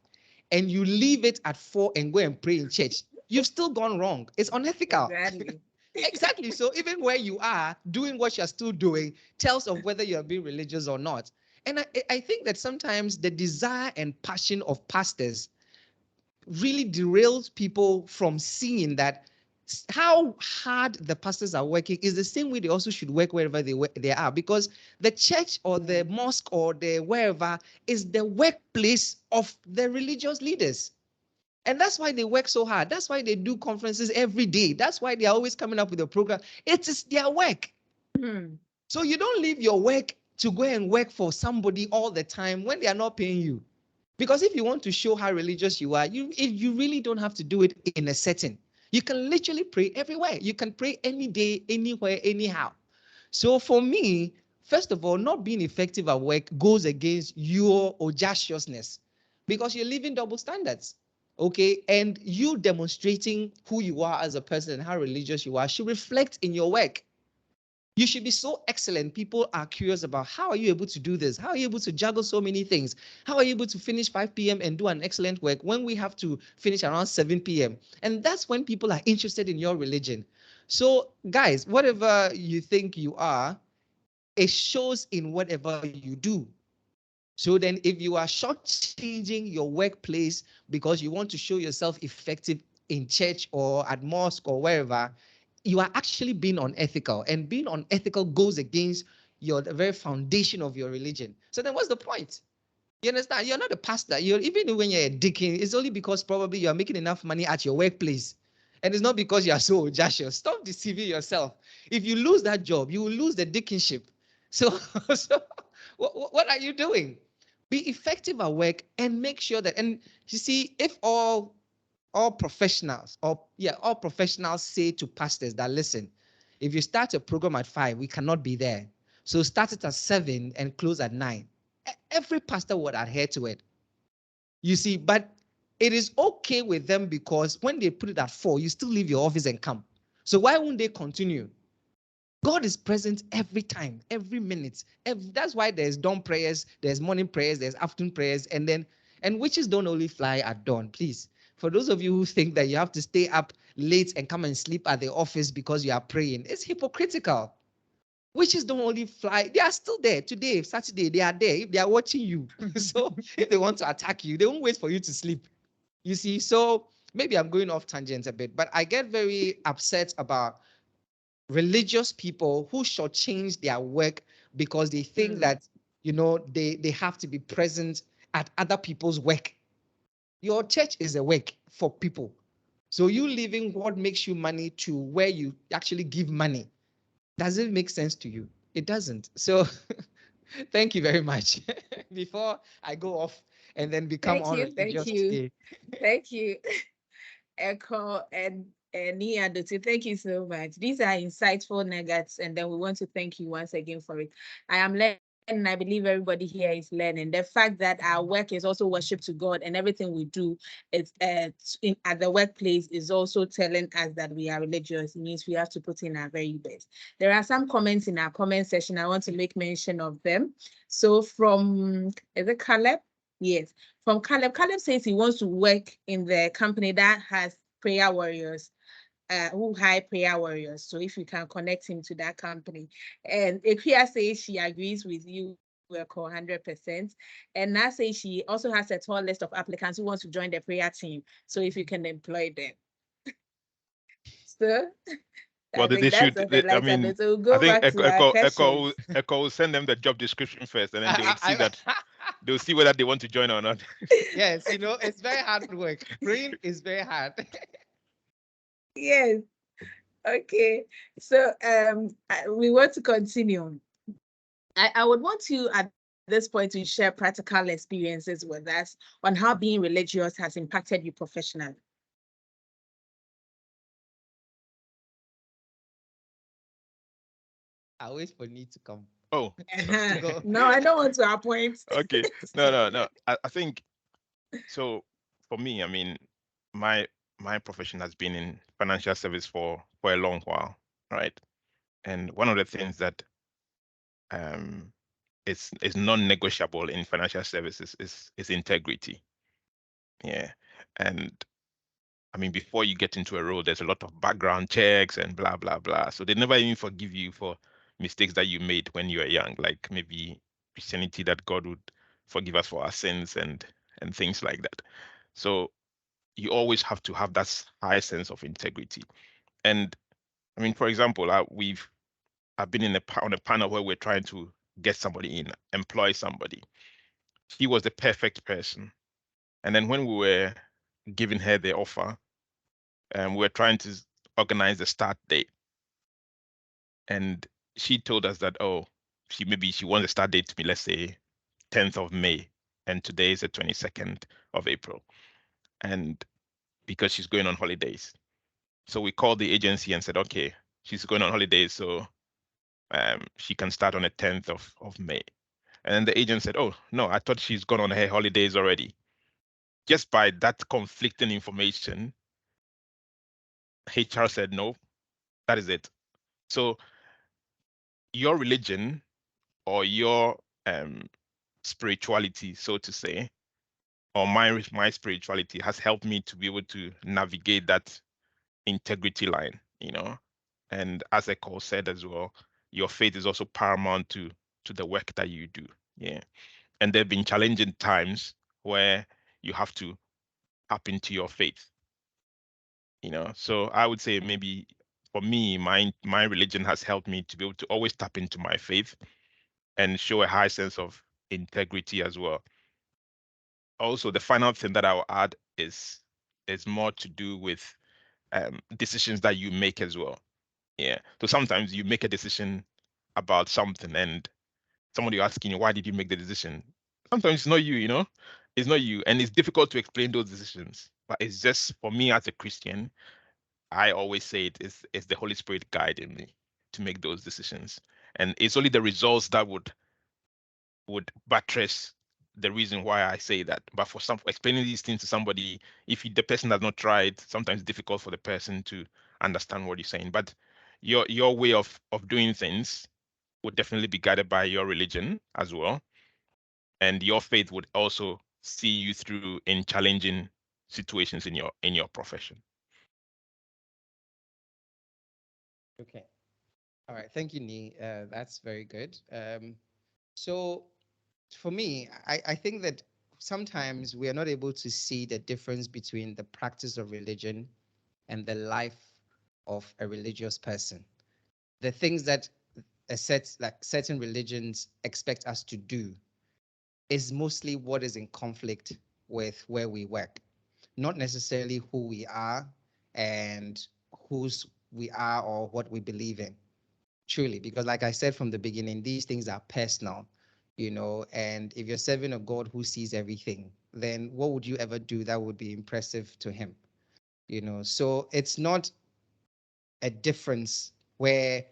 and you leave it at 4 and go and pray in church, you've still gone wrong. It's unethical. Exactly. Exactly. So even where you are doing what you're still doing tells of whether you're being religious or not. And I think that sometimes the desire and passion of pastors really derails people from seeing that how hard the pastors are working is the same way they also should work wherever they are, because the church or the mosque or the wherever is the workplace of the religious leaders. And that's why they work so hard. That's why they do conferences every day. That's why they're always coming up with a program. It is their work. So you don't leave your work to go and work for somebody all the time when they are not paying you. Because if you want to show how religious you are, you really don't have to do it in a setting. You can literally pray everywhere. You can pray any day, anywhere, anyhow. So for me, first of all, not being effective at work goes against your audaciousness, because you're living double standards. Okay, and you demonstrating who you are as a person and how religious you are should reflect in your work. You should be so excellent. People are curious about, how are you able to do this? How are you able to juggle so many things? How are you able to finish 5 p.m. and do an excellent work when we have to finish around 7 p.m.? And that's when people are interested in your religion. So guys, whatever you think you are, it shows in whatever you do. So then if you are shortchanging your workplace because you want to show yourself effective in church or at mosque or wherever, you are actually being unethical, and being unethical goes against the very foundation of your religion. So then what's the point? You understand? You're not a pastor. Even when you're a deacon, it's only because probably you're making enough money at your workplace. And it's not because you're so audacious. Stop deceiving yourself. If you lose that job, you will lose the deaconship. So, so what are you doing? Be effective at work and make sure that, and you see, if all professionals, all professionals say to pastors that, listen, if you start a program at 5, we cannot be there. So start it at 7 and close at 9. Every pastor would adhere to it. You see, but it is okay with them because when they put it at 4, you still leave your office and come. So why won't they continue? God is present every time, every minute. That's why there's dawn prayers, there's morning prayers, there's afternoon prayers, and witches don't only fly at dawn. Please, for those of you who think that you have to stay up late and come and sleep at the office because you are praying, it's hypocritical. Witches don't only fly, they are still there. Today, Saturday, they are there. If they are watching you, so if they want to attack you, they won't wait for you to sleep. You see, so maybe I'm going off tangent a bit, but I get very upset about religious people who shortchange their work because they think that, they have to be present at other people's work. Your church is a work for people. So you leaving what makes you money to where you actually give money, does it make sense to you? It doesn't. So thank you very much. Before I go off and then become unreligious today. Thank you, Ekow and Adotey. Thank you so much. These are insightful nuggets, and then we want to thank you once again for it. I am learning, and I believe everybody here is learning. The fact that our work is also worship to God, and everything we do is at the workplace is also telling us that we are religious. It means we have to put in our very best. There are some comments in our comment section. I want to make mention of them. So from, is it Caleb? Yes, from Caleb. Caleb says he wants to work in the company that has prayer warriors, who hire prayer warriors. So if you can connect him to that company. And Ekia says she agrees with you, Ekow, 100%. And Na says she also has a tall list of applicants who wants to join the prayer team. So if you can employ them. So Well, they should. I mean, so we'll go I think back to our questions. Ekow will send them the job description first, and then they will see that they'll see whether they want to join or not. Yes, it's very hard work. Praying is very hard. Yes. Okay. So we want to continue. I would want you at this point to share practical experiences with us on how being religious has impacted you professionally. I wait for Need to come. Oh. No, I don't want to appoint. Okay. No. I think so. For me, I mean, my profession has been in financial service for a long while, right? And one of the things that is non-negotiable in financial services is integrity. Yeah. And I mean, before you get into a role, there's a lot of background checks and blah blah blah. So they never even forgive you for mistakes that you made when you were young, like maybe Christianity, that God would forgive us for our sins and things like that. So you always have to have that high sense of integrity. And I mean, for example, I've been on a panel where we're trying to get somebody in, employ somebody. She was the perfect person. And then when we were giving her the offer, we were trying to organize the start date. And she told us that, she wants the start date to be, let's say, 10th of May. And today is the 22nd of April. And because she's going on holidays. So we called the agency and said, okay, she's going on holidays, so she can start on the 10th of May. And then the agent said, oh, no, I thought she's gone on her holidays already. Just by that conflicting information, HR said, no, that is it. So your religion or your spirituality, so to say, or my spirituality has helped me to be able to navigate that integrity line, And as Ekow said as well, your faith is also paramount to the work that you do. Yeah. And there have been challenging times where you have to tap into your faith. So I would say maybe for me, my religion has helped me to be able to always tap into my faith and show a high sense of integrity as well. Also, the final thing that I'll add is more to do with decisions that you make as well. Yeah. So sometimes you make a decision about something and somebody asking you, why did you make the decision? Sometimes it's not you, it's not you. And it's difficult to explain those decisions. But it's just, for me as a Christian, I always say it's the Holy Spirit guiding me to make those decisions. And it's only the results that would buttress the reason why I say that. But for explaining these things to somebody, if the person has not tried, sometimes it's difficult for the person to understand what you're saying. But your way of doing things would definitely be guided by your religion as well. And your faith would also see you through in challenging situations in your profession. Okay. All right. Thank you, Ni. That's very good. So for me, I think that sometimes we are not able to see the difference between the practice of religion and the life of a religious person. The things that certain religions expect us to do is mostly what is in conflict with where we work, not necessarily who we are and whose we are or what we believe in. Truly, because like I said from the beginning, these things are personal, and if you're serving a God who sees everything, then what would you ever do that would be impressive to him? So it's not a difference where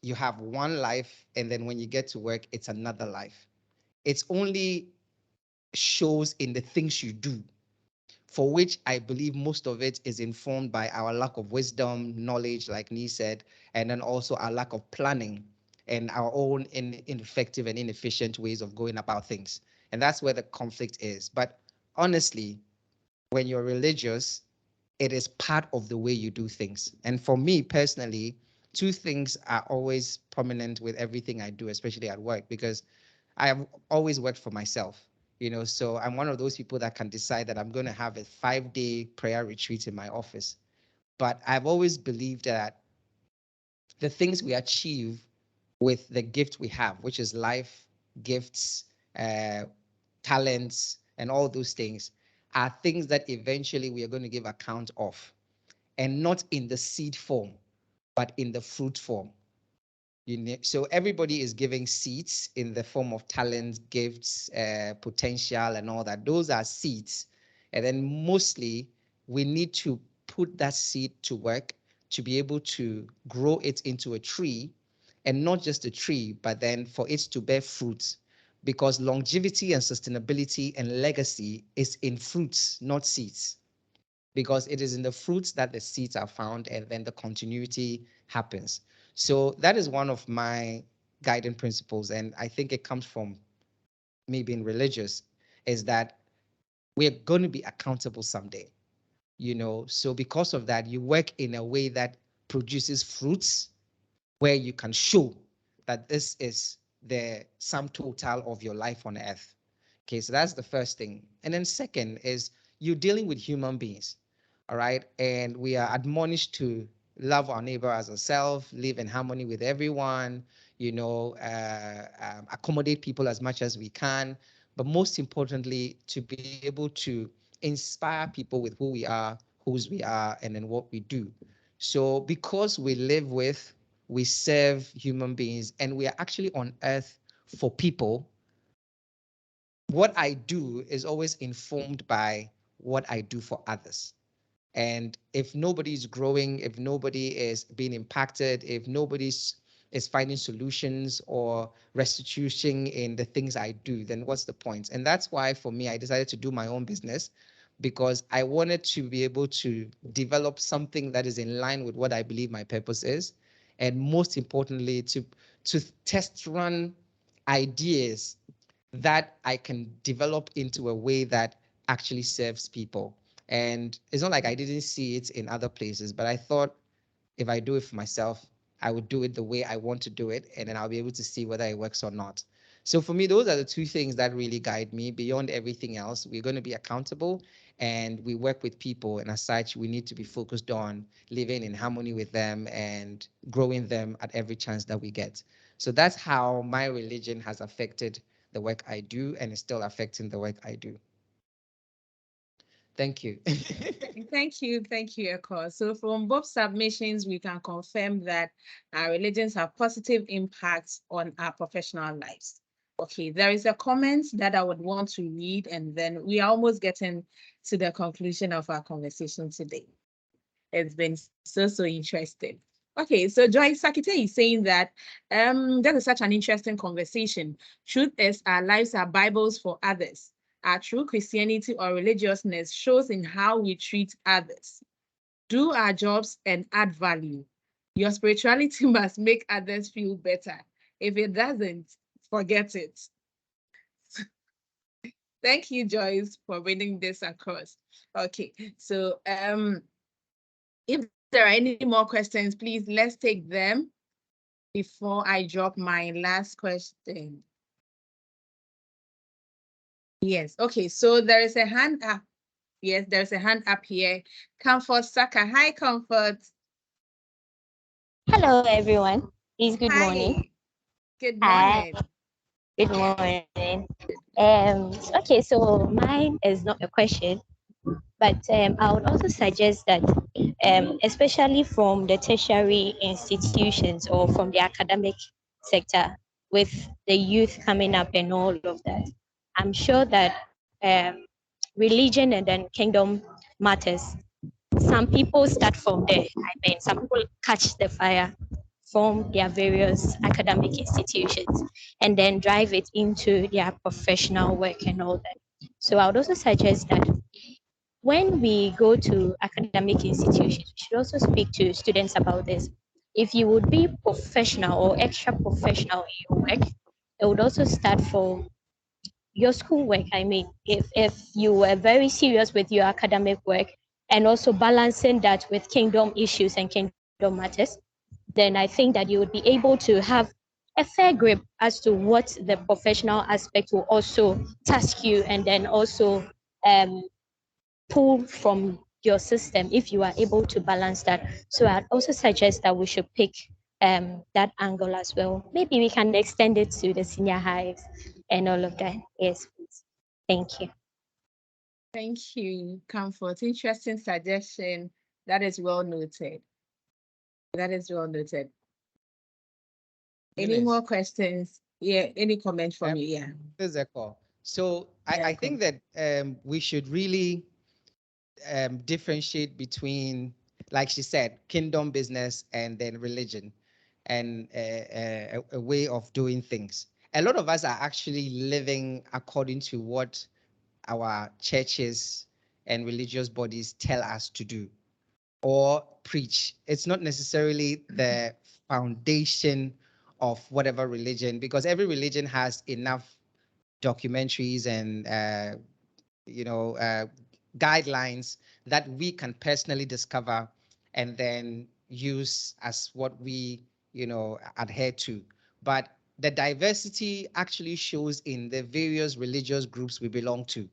you have one life and then when you get to work, it's another life. It's only shows in the things you do, for which I believe most of it is informed by our lack of wisdom, knowledge, like Nee said, and then also our lack of planning and our own ineffective and inefficient ways of going about things. And that's where the conflict is. But honestly, when you're religious, it is part of the way you do things. And for me personally, two things are always prominent with everything I do, especially at work, because I have always worked for myself, so I'm one of those people that can decide that I'm going to have a 5-day prayer retreat in my office. But I've always believed that the things we achieve with the gift we have, which is life, gifts, talents, and all those things, are things that eventually we are going to give account of, and not in the seed form, but in the fruit form. So everybody is giving seeds in the form of talents, gifts, potential, and all that. Those are seeds. And then mostly we need to put that seed to work to be able to grow it into a tree, and not just a tree, but then for it to bear fruits, because longevity and sustainability and legacy is in fruits, not seeds, because it is in the fruits that the seeds are found and then the continuity happens. So that is one of my guiding principles. And I think it comes from me being religious, is that we're going to be accountable someday, So because of that, you work in a way that produces fruits where you can show that this is the sum total of your life on earth. Okay, so that's the first thing. And then second is you're dealing with human beings. All right. And we are admonished to love our neighbor as ourselves, live in harmony with everyone, accommodate people as much as we can. But most importantly, to be able to inspire people with who we are, whose we are, and then what we do. So because we serve human beings, and we are actually on earth for people, what I do is always informed by what I do for others. And if nobody's growing, if nobody is being impacted, if nobody's is finding solutions or restitution in the things I do, then what's the point? And that's why for me, I decided to do my own business, because I wanted to be able to develop something that is in line with what I believe my purpose is. And most importantly, to test run ideas that I can develop into a way that actually serves people. And it's not like I didn't see it in other places, but I thought if I do it for myself, I would do it the way I want to do it, and then I'll be able to see whether it works or not. So for me, those are the two things that really guide me. Beyond everything else, we're going to be accountable, and we work with people, and as such, we need to be focused on living in harmony with them and growing them at every chance that we get. So that's how my religion has affected the work I do, and is still affecting the work I do. Thank you. Thank you, Ekow. So from both submissions, we can confirm that our religions have positive impacts on our professional lives. Okay, there is a comment that I would want to read, and then we are almost getting to the conclusion of our conversation today. It's been so interesting. Okay, so Joyce Sakite is saying that that is such an interesting conversation. Truth is, our lives are Bibles for others. Our true Christianity or religiousness shows in how we treat others. Do our jobs and add value. Your spirituality must make others feel better. If it doesn't, forget it. Thank you, Joyce, for reading this across. Okay, so if there are any more questions, please let's take them before I drop my last question. Yes, okay, so there is a hand up. Yes, there's a hand up here. Comfort Saka. Hi, Comfort. Hello, everyone. Please, good morning. Good Hi. morning. Good morning. Okay, so mine is not a question, but I would also suggest that, especially from the tertiary institutions or from the academic sector, with the youth coming up and all of that, I'm sure that religion and then kingdom matters. Some people start from there. I mean, some people catch the fire from their various academic institutions and then drive it into their professional work and all that. So I would also suggest that when we go to academic institutions, we should also speak to students about this. If you would be professional or extra professional in your work, it would also start from your schoolwork. I mean, if you were very serious with your academic work and also balancing that with kingdom issues and kingdom matters, then I think that you would be able to have a fair grip as to what the professional aspect will also task you and then also um, pull from your system if you are able to balance that. So I'd also suggest that we should pick that angle as well. Maybe we can extend it to the senior highs and all of that. Yes, please. Thank you. Thank you, Comfort. Interesting suggestion. That is well noted. That is well noted. Any more questions? Yeah, any comment from you? Yeah. This is Ekow. So I think that we should really differentiate between, like she said, kingdom business and then religion and a way of doing things. A lot of us are actually living according to what our churches and religious bodies tell us to do or preach. It's not necessarily the foundation of whatever religion, because every religion has enough documentaries and guidelines that we can personally discover and then use as what we adhere to. But the diversity actually shows in the various religious groups we belong to.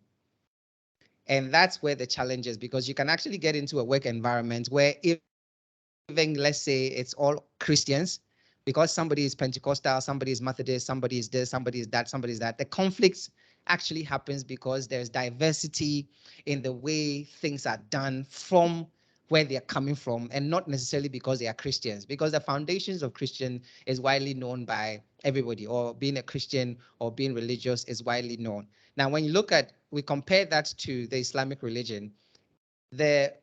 And that's where the challenge is, because you can actually get into a work environment where even, let's say, it's all Christians, because somebody is Pentecostal, somebody is Methodist, somebody is this, somebody is that, somebody is that. The conflicts actually happens because there's diversity in the way things are done from where they're coming from, and not necessarily because they are Christians, because the foundations of Christian is widely known by everybody, or being a Christian or being religious is widely known. Now, when you look at, we compare that to the Islamic religion, the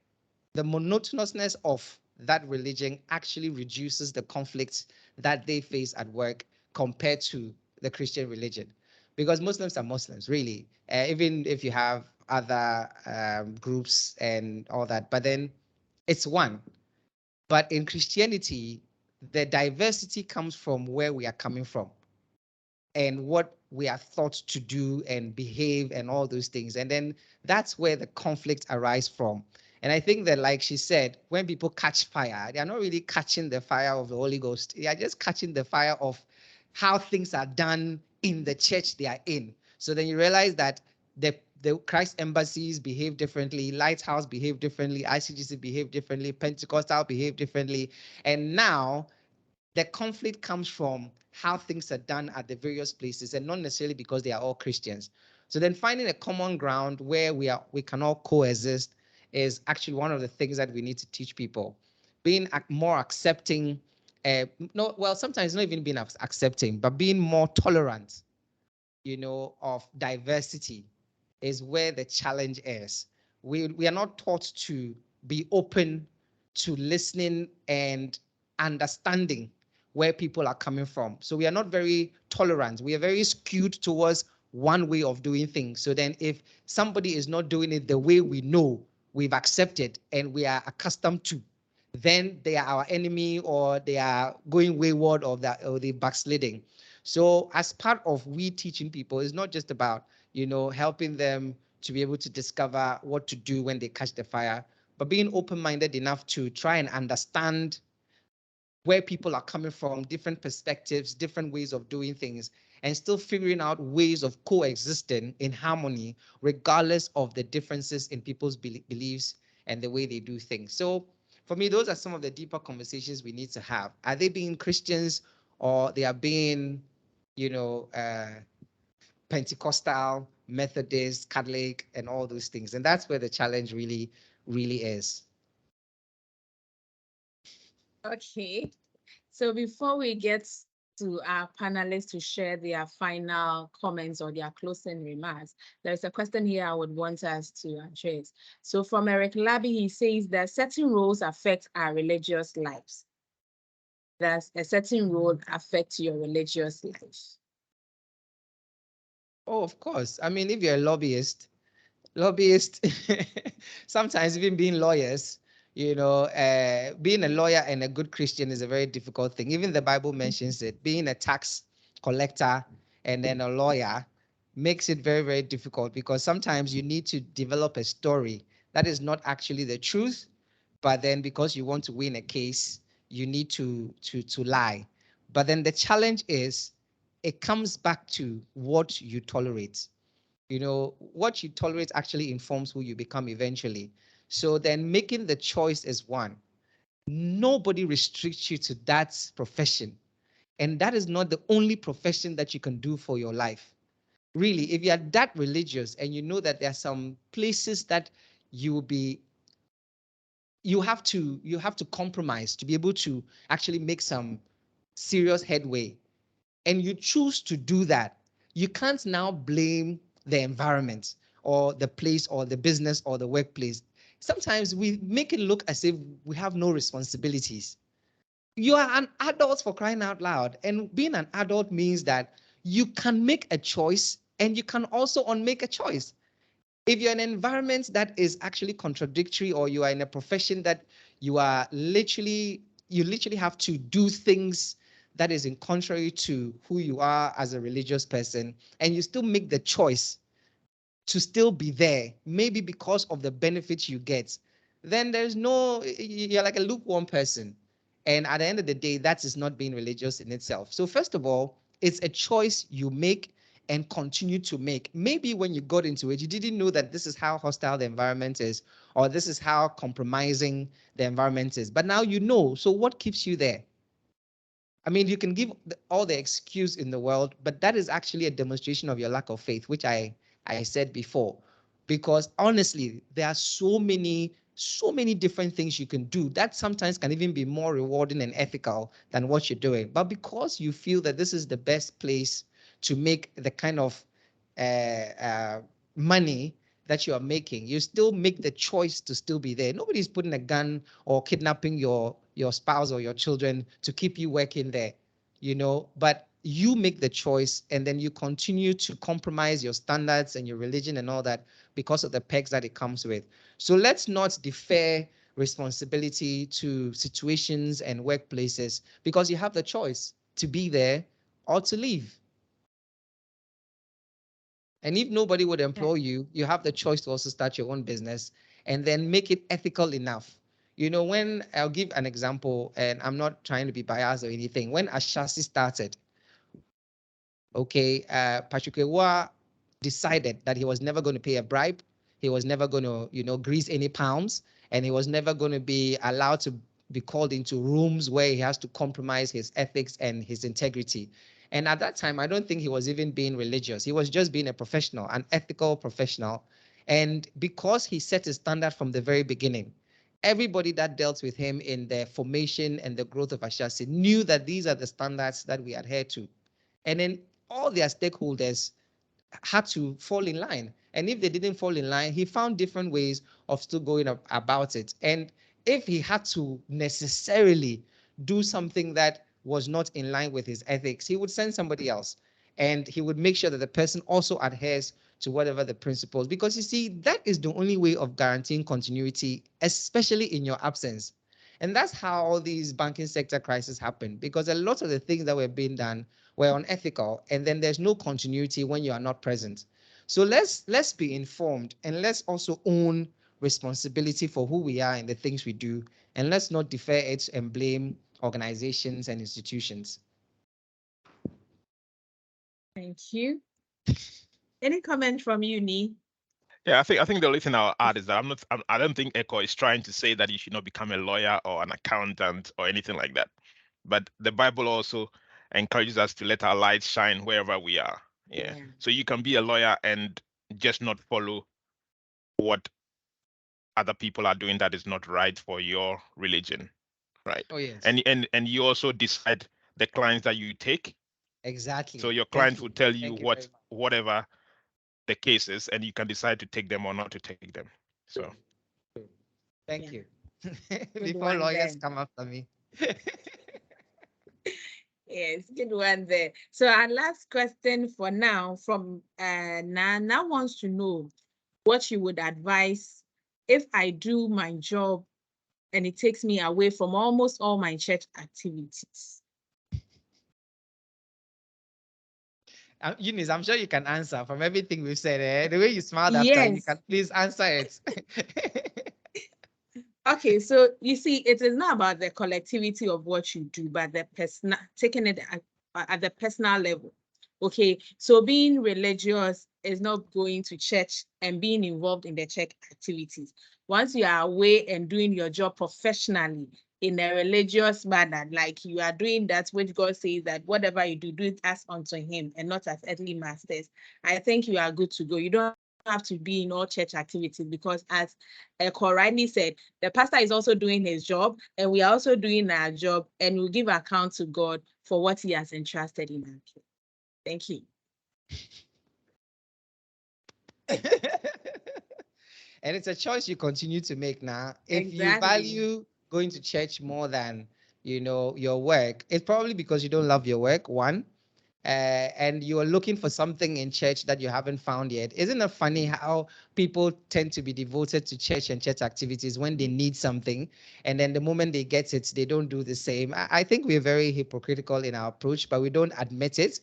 monotonousness of that religion actually reduces the conflicts that they face at work compared to the Christian religion. Because Muslims are Muslims, really, even if you have other groups and all that, but then it's one. But in Christianity, the diversity comes from where we are coming from and what we are thought to do and behave and all those things. And then that's where the conflict arises from. And I think that, like she said, when people catch fire, they are not really catching the fire of the Holy Ghost. They are just catching the fire of how things are done in the church they are in. So then you realize that the Christ embassies behave differently, Lighthouse behave differently, ICGC behave differently, Pentecostal behave differently. And now the conflict comes from how things are done at the various places, and not necessarily because they are all Christians. So then finding a common ground where we can all coexist is actually one of the things that we need to teach people. Being more accepting, sometimes not even being accepting, but being more tolerant of diversity is where the challenge is. We are not taught to be open to listening and understanding where people are coming from. So we are not very tolerant. We are very skewed towards one way of doing things. So then if somebody is not doing it the way we know, we've accepted and we are accustomed to, then they are our enemy, or they are going wayward, or they backsliding. So as part of we teaching people, it's not just about, helping them to be able to discover what to do when they catch the fire, but being open-minded enough to try and understand where people are coming from, different perspectives, different ways of doing things, and still figuring out ways of coexisting in harmony, regardless of the differences in people's beliefs and the way they do things. So for me, those are some of the deeper conversations we need to have. Are they being Christians, or they are being, Pentecostal, Methodist, Catholic, and all those things? And that's where the challenge really, really is. Okay. So before we get to our panelists to share their final comments or their closing remarks, there's a question here I would want us to address. So from Eric Labby, he says that certain roles affect our religious lives. Does a certain role affect your religious life? Oh, of course. I mean, if you're a lobbyist, sometimes even being lawyers, being a lawyer and a good Christian is a very difficult thing. Even the Bible mentions it. Being a tax collector and then a lawyer makes it very, very difficult, because sometimes you need to develop a story that is not actually the truth, but then because you want to win a case, you need to lie. But then the challenge is, it comes back to what you tolerate. What you tolerate actually informs who you become eventually. So then making the choice is one. Nobody restricts you to that profession. And that is not the only profession that you can do for your life. Really, if you are that religious and you know that there are some places that you will be, you have to compromise to be able to actually make some serious headway, and you choose to do that, you can't now blame the environment or the place or the business or the workplace. Sometimes we make it look as if we have no responsibilities. You are an adult, for crying out loud. And being an adult means that you can make a choice and you can also unmake a choice. If you're in an environment that is actually contradictory, or you are in a profession that you literally have to do things that is in contrary to who you are as a religious person, and you still make the choice to still be there, maybe because of the benefits you get, then you're like a lukewarm person. And at the end of the day, that is not being religious in itself. So first of all, it's a choice you make and continue to make. Maybe when you got into it, you didn't know that this is how hostile the environment is, or this is how compromising the environment is. But now you know. So what keeps you there? I mean, you can give all the excuse in the world, but that is actually a demonstration of your lack of faith, which I said before. Because honestly, there are so many different things you can do that sometimes can even be more rewarding and ethical than what you're doing. But because you feel that this is the best place to make the kind of money that you are making, you still make the choice to still be there. Nobody's putting a gun or kidnapping your spouse or your children to keep you working there, but you make the choice, and then you continue to compromise your standards and your religion and all that because of the pegs that it comes with. So let's not defer responsibility to situations and workplaces, because you have the choice to be there or to leave. And if nobody would employ you, you have the choice to also start your own business and then make it ethical enough. When I'll give an example, and I'm not trying to be biased or anything, when Ashasi started, okay, Patrick Ewa decided that he was never going to pay a bribe. He was never going to, grease any palms, and he was never going to be allowed to be called into rooms where he has to compromise his ethics and his integrity. And at that time, I don't think he was even being religious. He was just being a professional, an ethical professional. And because he set his standard from the very beginning, everybody that dealt with him in the formation and the growth of Ashasi knew that these are the standards that we adhere to. And then all their stakeholders had to fall in line. And if they didn't fall in line, he found different ways of still going about it. And if he had to necessarily do something that was not in line with his ethics, he would send somebody else. And he would make sure that the person also adheres to whatever the principles, because you see, that is the only way of guaranteeing continuity, especially in your absence. And that's how all these banking sector crises happen, because a lot of the things that were being done were unethical, and then there's no continuity when you are not present. So let's be informed, and let's also own responsibility for who we are and the things we do, and let's not defer it and blame organizations and institutions. Thank you. Any comment from you, Ni? Yeah, I think the only thing I'll add is that I don't think Ekow is trying to say that you should not become a lawyer or an accountant or anything like that. But the Bible also encourages us to let our light shine wherever we are. Yeah. So you can be a lawyer and just not follow what other people are doing that is not right for your religion. Right. Oh, yes. And you also decide the clients that you take. Exactly. So your clients will tell you whatever the case is, and you can decide to take them or not to take them. So thank you. Before lawyers come after me. Yes, good one there. So our last question for now from Nana wants to know what you would advise if I do my job and it takes me away from almost all my church activities. Eunice, I'm sure you can answer from everything we've said. Eh? The way you smiled after, Yes. you can please answer it. Okay, so you see, it is not about the collectivity of what you do, but the personal, taking it at the personal level. Okay, so being religious is not going to church and being involved in the church activities. Once you are away and doing your job professionally in a religious manner, like you are doing that which God says that whatever you do, do it as unto him and not as earthly masters, I think you are good to go. You don't have to be in all church activities, because as Ekow rightly said, the pastor is also doing his job and we are also doing our job, and we'll give account to God for what he has entrusted in our care. Thank you. And it's a choice you continue to make now. If Exactly. you value going to church more than your work, it's probably because you don't love your work, one. And you are looking for something in church that you haven't found yet. Isn't it funny how people tend to be devoted to church and church activities when they need something, and then the moment they get it, they don't do the same? I think we're very hypocritical in our approach, but we don't admit it.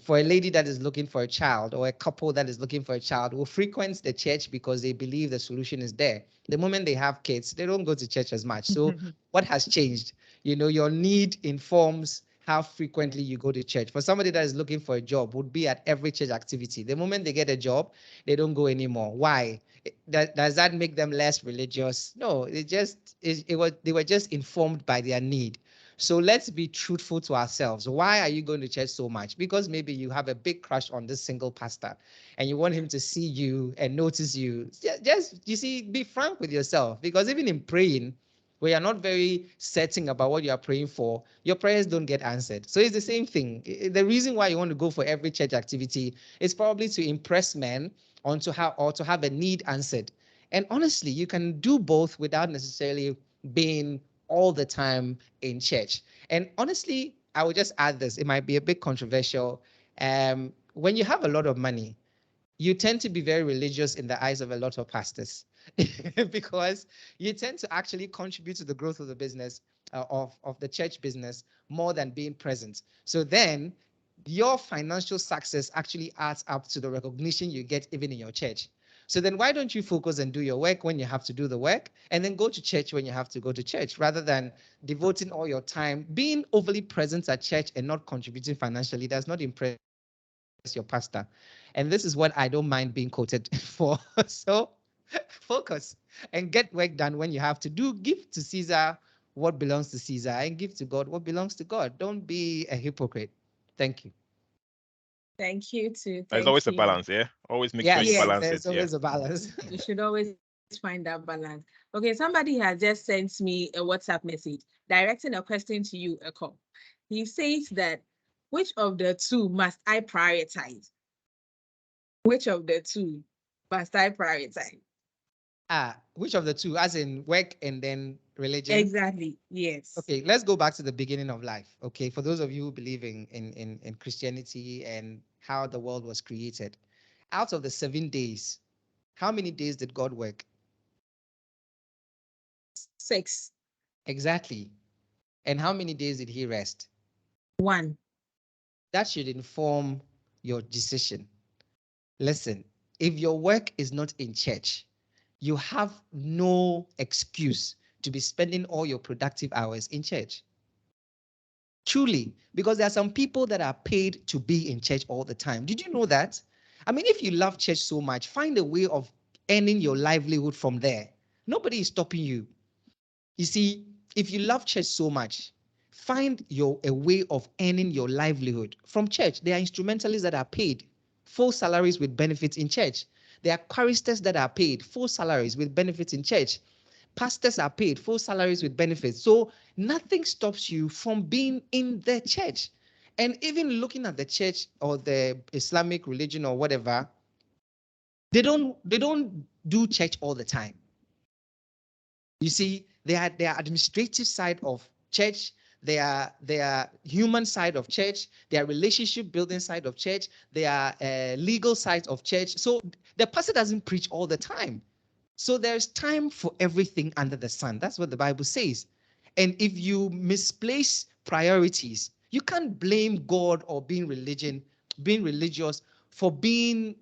For a lady that is looking for a child, or a couple that is looking for a child, will frequent the church because they believe the solution is there. The moment they have kids, they don't go to church as much. So what has changed? Your need informs how frequently you go to church. For somebody that is looking for a job, would be at every church activity. The moment they get a job, they don't go anymore. Why? Does that make them less religious? No, they were just informed by their need. So let's be truthful to ourselves. Why are you going to church so much? Because maybe you have a big crush on this single pastor and you want him to see you and notice you. You see, be frank with yourself, because even in praying, where you're not very certain about what you are praying for, your prayers don't get answered. So it's the same thing. The reason why you want to go for every church activity is probably to impress men or to have a need answered. And honestly, you can do both without necessarily being all the time in church. And honestly, I would just add this. It might be a bit controversial. When you have a lot of money, you tend to be very religious in the eyes of a lot of pastors because you tend to actually contribute to the growth of the business, of the church business, more than being present. So then your financial success actually adds up to the recognition you get even in your church. So then why don't you focus and do your work when you have to do the work, and then go to church when you have to go to church, rather than devoting all your time being overly present at church and not contributing financially? Does not impress your pastor. And this is what I don't mind being quoted for. So focus and get work done when you have to do. Give to Caesar what belongs to Caesar, and give to God what belongs to God. Don't be a hypocrite. Thank you. Thank you too. There's always a balance, yeah? Always make sure you balance it. There's always a balance. You should always find that balance. Okay, somebody has just sent me a WhatsApp message directing a question to you, Ekow. He says that, which of the two must I prioritize? Which of the two must I prioritize? Which of the two, as in work and then religion? Exactly. Yes. Okay, let's go back to the beginning of life. Okay, for those of you who believe in Christianity and how the world was created, out of the 7 days, how many days did God work? 6. Exactly. And how many days did he rest? 1. That should inform your decision. Listen, if your work is not in church, you have no excuse to be spending all your productive hours in church. Truly, because there are some people that are paid to be in church all the time. Did you know that? I mean, if you love church so much, find a way of earning your livelihood from there. Nobody is stopping you. You see, if you love church so much, find a way of earning your livelihood from church. There are instrumentalists that are paid full salaries with benefits in church. There are choristers that are paid full salaries with benefits in church. Pastors are paid full salaries with benefits. So nothing stops you from being in the church. And even looking at the church or the Islamic religion or whatever, they don't do church all the time. You see, their administrative side of church, their human side of church, their relationship building side of church, their legal side of church. So the pastor doesn't preach all the time. So there's time for everything under the sun. That's what the Bible says. And if you misplace priorities, you can't blame God or being religious for being,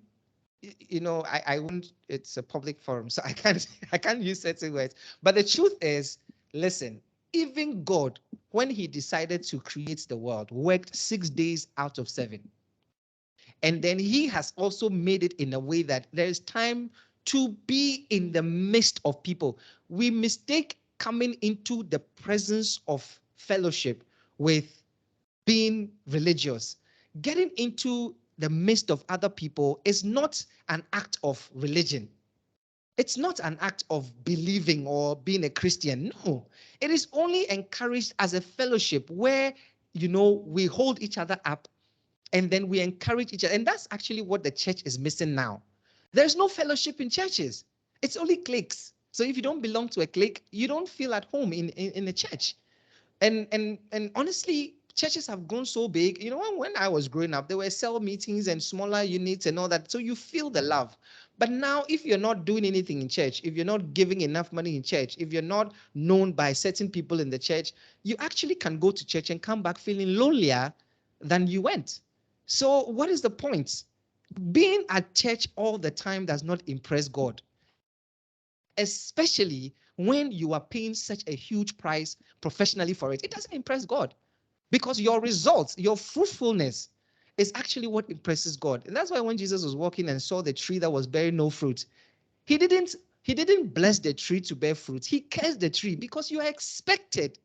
you know, I won't, it's a public forum, so I can't use certain words. But the truth is, listen, even God, when he decided to create the world, worked 6 days out of 7. And then he has also made it in a way that there is time to be in the midst of people. We mistake coming into the presence of fellowship with being religious. Getting into the midst of other people is not an act of religion. It's not an act of believing or being a Christian. No, it is only encouraged as a fellowship where, you know, we hold each other up and then we encourage each other. And that's actually what the church is missing now. There's no fellowship in churches. It's only cliques. So if you don't belong to a clique, you don't feel at home in a church. And honestly, churches have grown so big. You know, when I was growing up, there were cell meetings and smaller units and all that. So you feel the love. But now, if you're not doing anything in church, if you're not giving enough money in church, if you're not known by certain people in the church, you actually can go to church and come back feeling lonelier than you went. So what is the point? Being at church all the time does not impress God, especially when you are paying such a huge price professionally for it. It doesn't impress God because your results, your fruitfulness is actually what impresses God. And that's why when Jesus was walking and saw the tree that was bearing no fruit, he didn't bless the tree to bear fruit. He cursed the tree because you are expected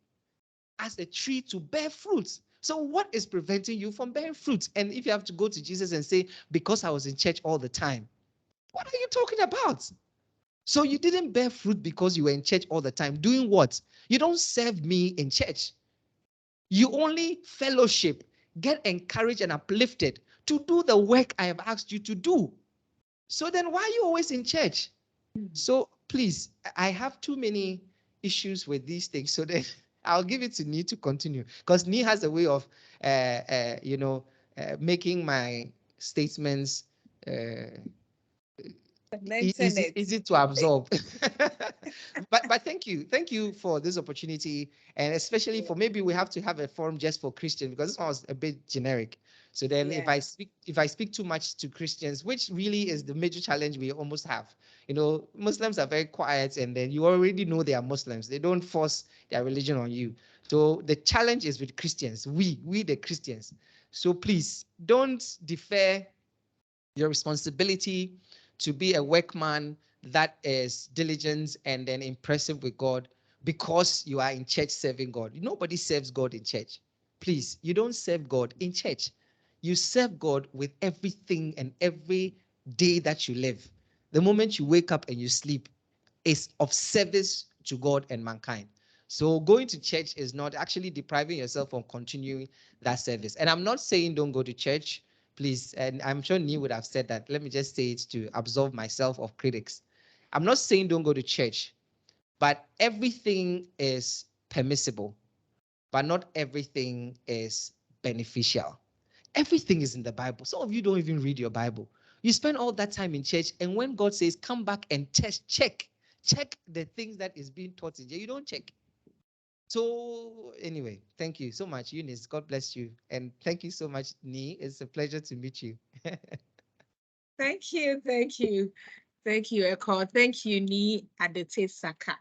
as a tree to bear fruit. So what is preventing you from bearing fruit? And if you have to go to Jesus and say, because I was in church all the time, what are you talking about? So you didn't bear fruit because you were in church all the time. Doing what? You don't serve me in church. You only fellowship, get encouraged and uplifted to do the work I have asked you to do. So then why are you always in church? So please, I have too many issues with these things. So then I'll give it to Nee to continue, because Nee has a way of, making my statements easy to absorb. but thank you for this opportunity, and especially for, maybe we have to have a forum just for Christians, because this one was a bit generic. So then if I speak too much to Christians, which really is the major challenge we almost have, you know, Muslims are very quiet, and then you already know they are Muslims. They don't force their religion on you. So the challenge is with Christians, we the Christians. So please don't defer your responsibility to be a workman that is diligent and then impressive with God because you are in church serving God. Nobody serves God in church. Please, you don't serve God in church. You serve God with everything and every day that you live. The moment you wake up and you sleep is of service to God and mankind. So going to church is not actually depriving yourself from continuing that service. And I'm not saying don't go to church. please, and I'm sure Neil would have said that. Let me just say it to absolve myself of critics. I'm not saying don't go to church, but everything is permissible, but not everything is beneficial. Everything is in the Bible. Some of you don't even read your Bible. You spend all that time in church, and when God says, come back and test, check the things that is being taught in here, you don't check. So anyway, thank you so much, Eunice. God bless you. And thank you so much, Ni. It's a pleasure to meet you. Thank you, thank you. Thank you, Ekow. Thank you, Ni Adotey Saka.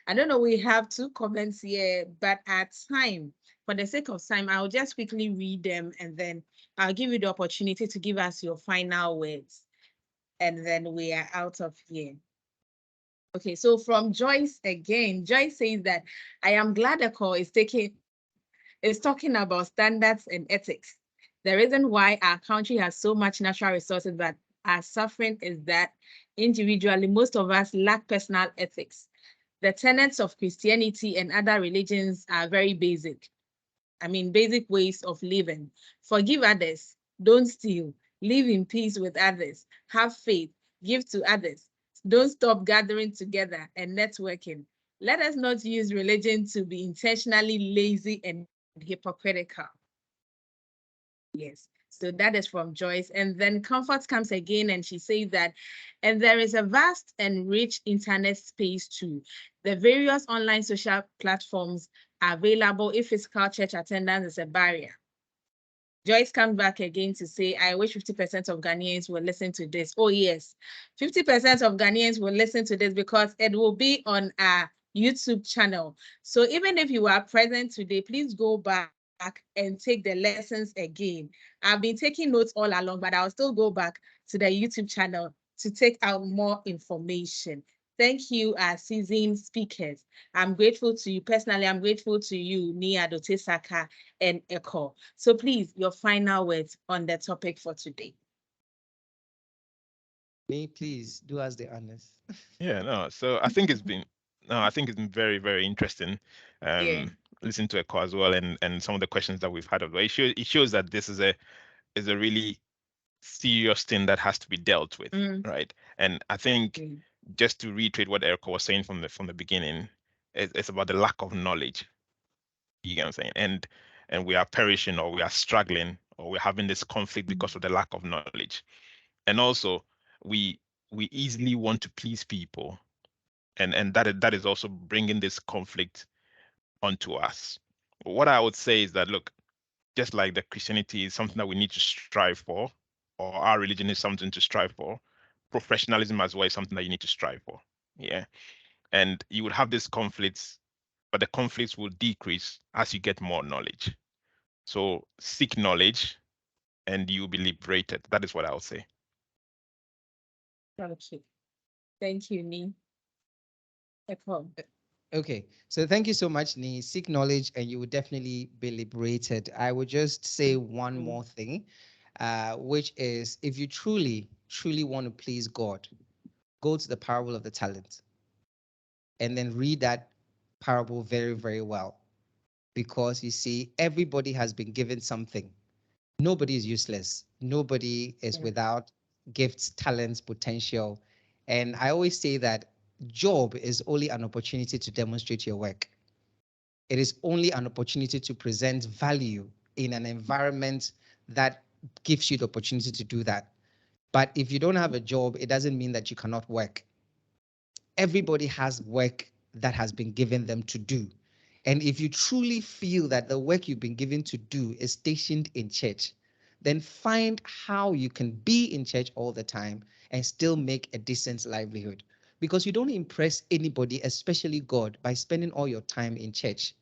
I don't know, we have 2 comments here, but at time, for the sake of time, I'll just quickly read them and then I'll give you the opportunity to give us your final words. And then we are out of here. Okay, so from Joyce again, Joyce says that I am glad Ekow is talking about standards and ethics. The reason why our country has so much natural resources but are suffering is that individually, most of us lack personal ethics. The tenets of Christianity and other religions are very basic. I mean, basic ways of living. Forgive others, don't steal, live in peace with others, have faith, give to others, don't stop gathering together and networking. Let us not use religion to be intentionally lazy and hypocritical. Yes, so that is from Joyce. And then Comfort comes again and she says that, and there is a vast and rich internet space too. The various online social platforms are available if physical church attendance is a barrier. Joyce comes back again to say, I wish 50% of Ghanaians will listen to this. Oh yes, 50% of Ghanaians will listen to this because it will be on our YouTube channel. So even if you are present today, please go back and take the lessons again. I've been taking notes all along, but I'll still go back to the YouTube channel to take out more information. Thank you, our seasoned speakers. I'm grateful to you. Personally, I'm grateful to you, Ni Adotey Saka and Ekow. So please, your final words on the topic for today. Ni, please do us the honors. Yeah, no. So I think it's been very, very interesting. Yeah. Listen to Ekow as well, and some of the questions that we've had of it. It shows that this is a really serious thing that has to be dealt with, right? And I think just to reiterate what Ekow was saying from the beginning, it's about the lack of knowledge. You get what I'm saying? And we are perishing, or we are struggling, or we're having this conflict because of the lack of knowledge. And also, we easily want to please people, and that is also bringing this conflict onto us. What I would say is that, look, just like the Christianity is something that we need to strive for, or our religion is something to strive for, professionalism as well is something that you need to strive for. Yeah. And you would have these conflicts, but the conflicts will decrease as you get more knowledge. So seek knowledge and you'll be liberated. That is what I would say. Okay. Thank you, Ni. Ekow. Okay, so thank you so much, Ni. Seek knowledge and you will definitely be liberated. I would just say one more thing, which is if you truly, truly want to please God, go to the parable of the talent and then read that parable very, very well. Because you see, everybody has been given something. Nobody is useless. Nobody is without gifts, talents, potential. And I always say that job is only an opportunity to demonstrate your work. It is only an opportunity to present value in an environment that gives you the opportunity to do that. But if you don't have a job, it doesn't mean that you cannot work. Everybody has work that has been given them to do. And if you truly feel that the work you've been given to do is stationed in church, then find how you can be in church all the time and still make a decent livelihood. Because you don't impress anybody, especially God, by spending all your time in church.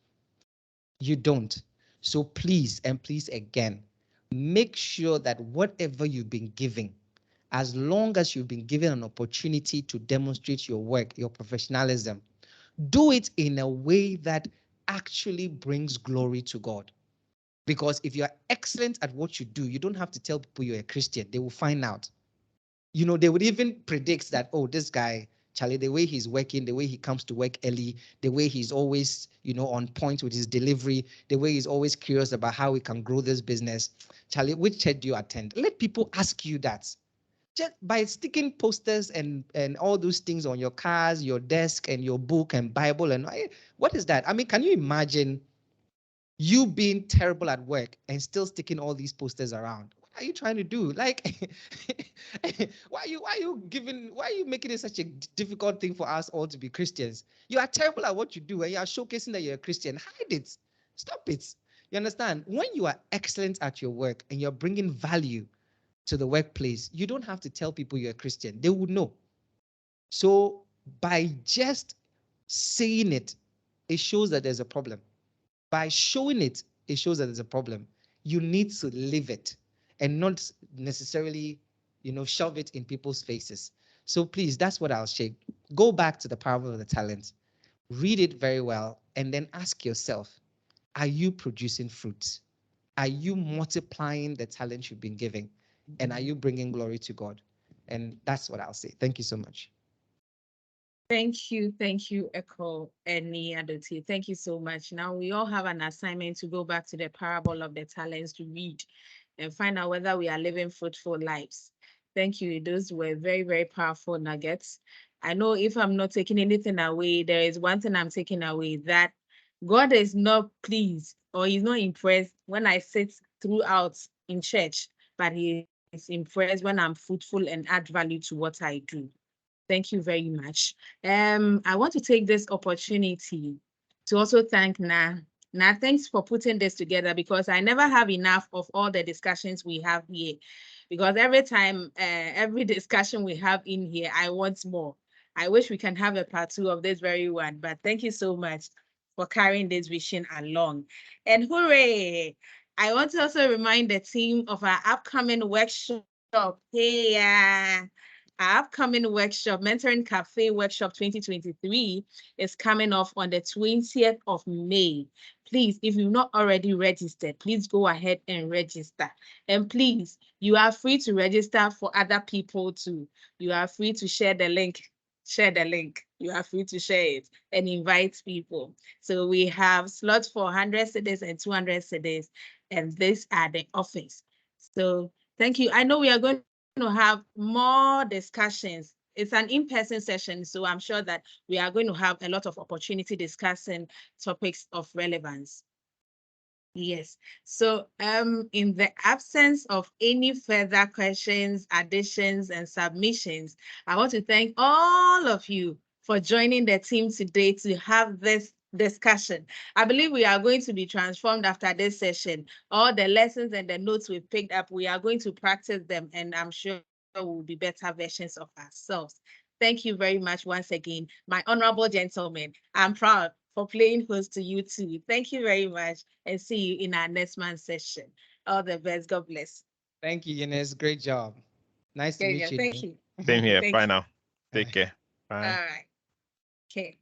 You don't. So please, and please again, make sure that whatever you've been giving, as long as you've been given an opportunity to demonstrate your work, your professionalism, do it in a way that actually brings glory to God. Because if you're excellent at what you do, you don't have to tell people you're a Christian. They will find out. You know, they would even predict that, oh, this guy Charlie, the way he's working, the way he comes to work early, the way he's always, on point with his delivery, the way he's always curious about how we can grow this business. Charlie, which church do you attend? Let people ask you that. Just by sticking posters and all those things on your cars, your desk, and your book and Bible, and what is that? I mean, can you imagine you being terrible at work and still sticking all these posters around? What are you trying to do? Like, why are you making it such a difficult thing for us all to be Christians? You are terrible at what you do and you are showcasing that you're a Christian. Hide it. Stop it. You understand? When you are excellent at your work and you're bringing value to the workplace, you don't have to tell people you're a Christian. They would know. So by just saying it, it shows that there's a problem. By showing it, it shows that there's a problem. You need to live it and not necessarily, shove it in people's faces. So please, that's what I'll share. Go back to the parable of the talents, read it very well, and then ask yourself, are you producing fruits? Are you multiplying the talent you've been giving? And are you bringing glory to God? And that's what I'll say. Thank you so much. Thank you, Ekow and Adotey. Thank you so much. Now we all have an assignment to go back to the parable of the talents to read and find out whether we are living fruitful lives. Thank you. Those were very, very powerful nuggets. I know if I'm not taking anything away, there is one thing I'm taking away, that God is not pleased or he's not impressed when I sit throughout in church, but he is impressed when I'm fruitful and add value to what I do. Thank you very much. I want to take this opportunity to also thank Na. Na, thanks for putting this together, because I never have enough of all the discussions we have here. Because every time, every discussion we have in here, I want more. I wish we can have a part 2 of this very one, but thank you so much for carrying this vision along. And hooray! I want to also remind the team of our upcoming workshop. Hey, our upcoming workshop, Mentoring Cafe Workshop 2023, is coming off on the 20th of May. Please, if you've not already registered, please go ahead and register. And please, you are free to register for other people too. You are free to share the link. Share the link. You are free to share it and invite people. So we have slots for 100 cedis and 200 cedis, and these are the offers. So thank you. I know we are going to have more discussions. It's an in-person session, so I'm sure that we are going to have a lot of opportunity discussing topics of relevance. Yes. So in the absence of any further questions, additions, and submissions, I want to thank all of you for joining the team today to have this discussion. I believe we are going to be transformed after this session. All the lessons and the notes we've picked up, we are going to practice them, and I'm sure we'll be better versions of ourselves. Thank you very much once again, my honorable gentlemen. I'm proud for playing host to you too. Thank you very much, and see you in our next month's session. All the best. God bless. Thank you, Eunice. Great job. Nice to meet you. Thank you. Same here. Thank Bye you. now. Take care. Bye. All right. Okay.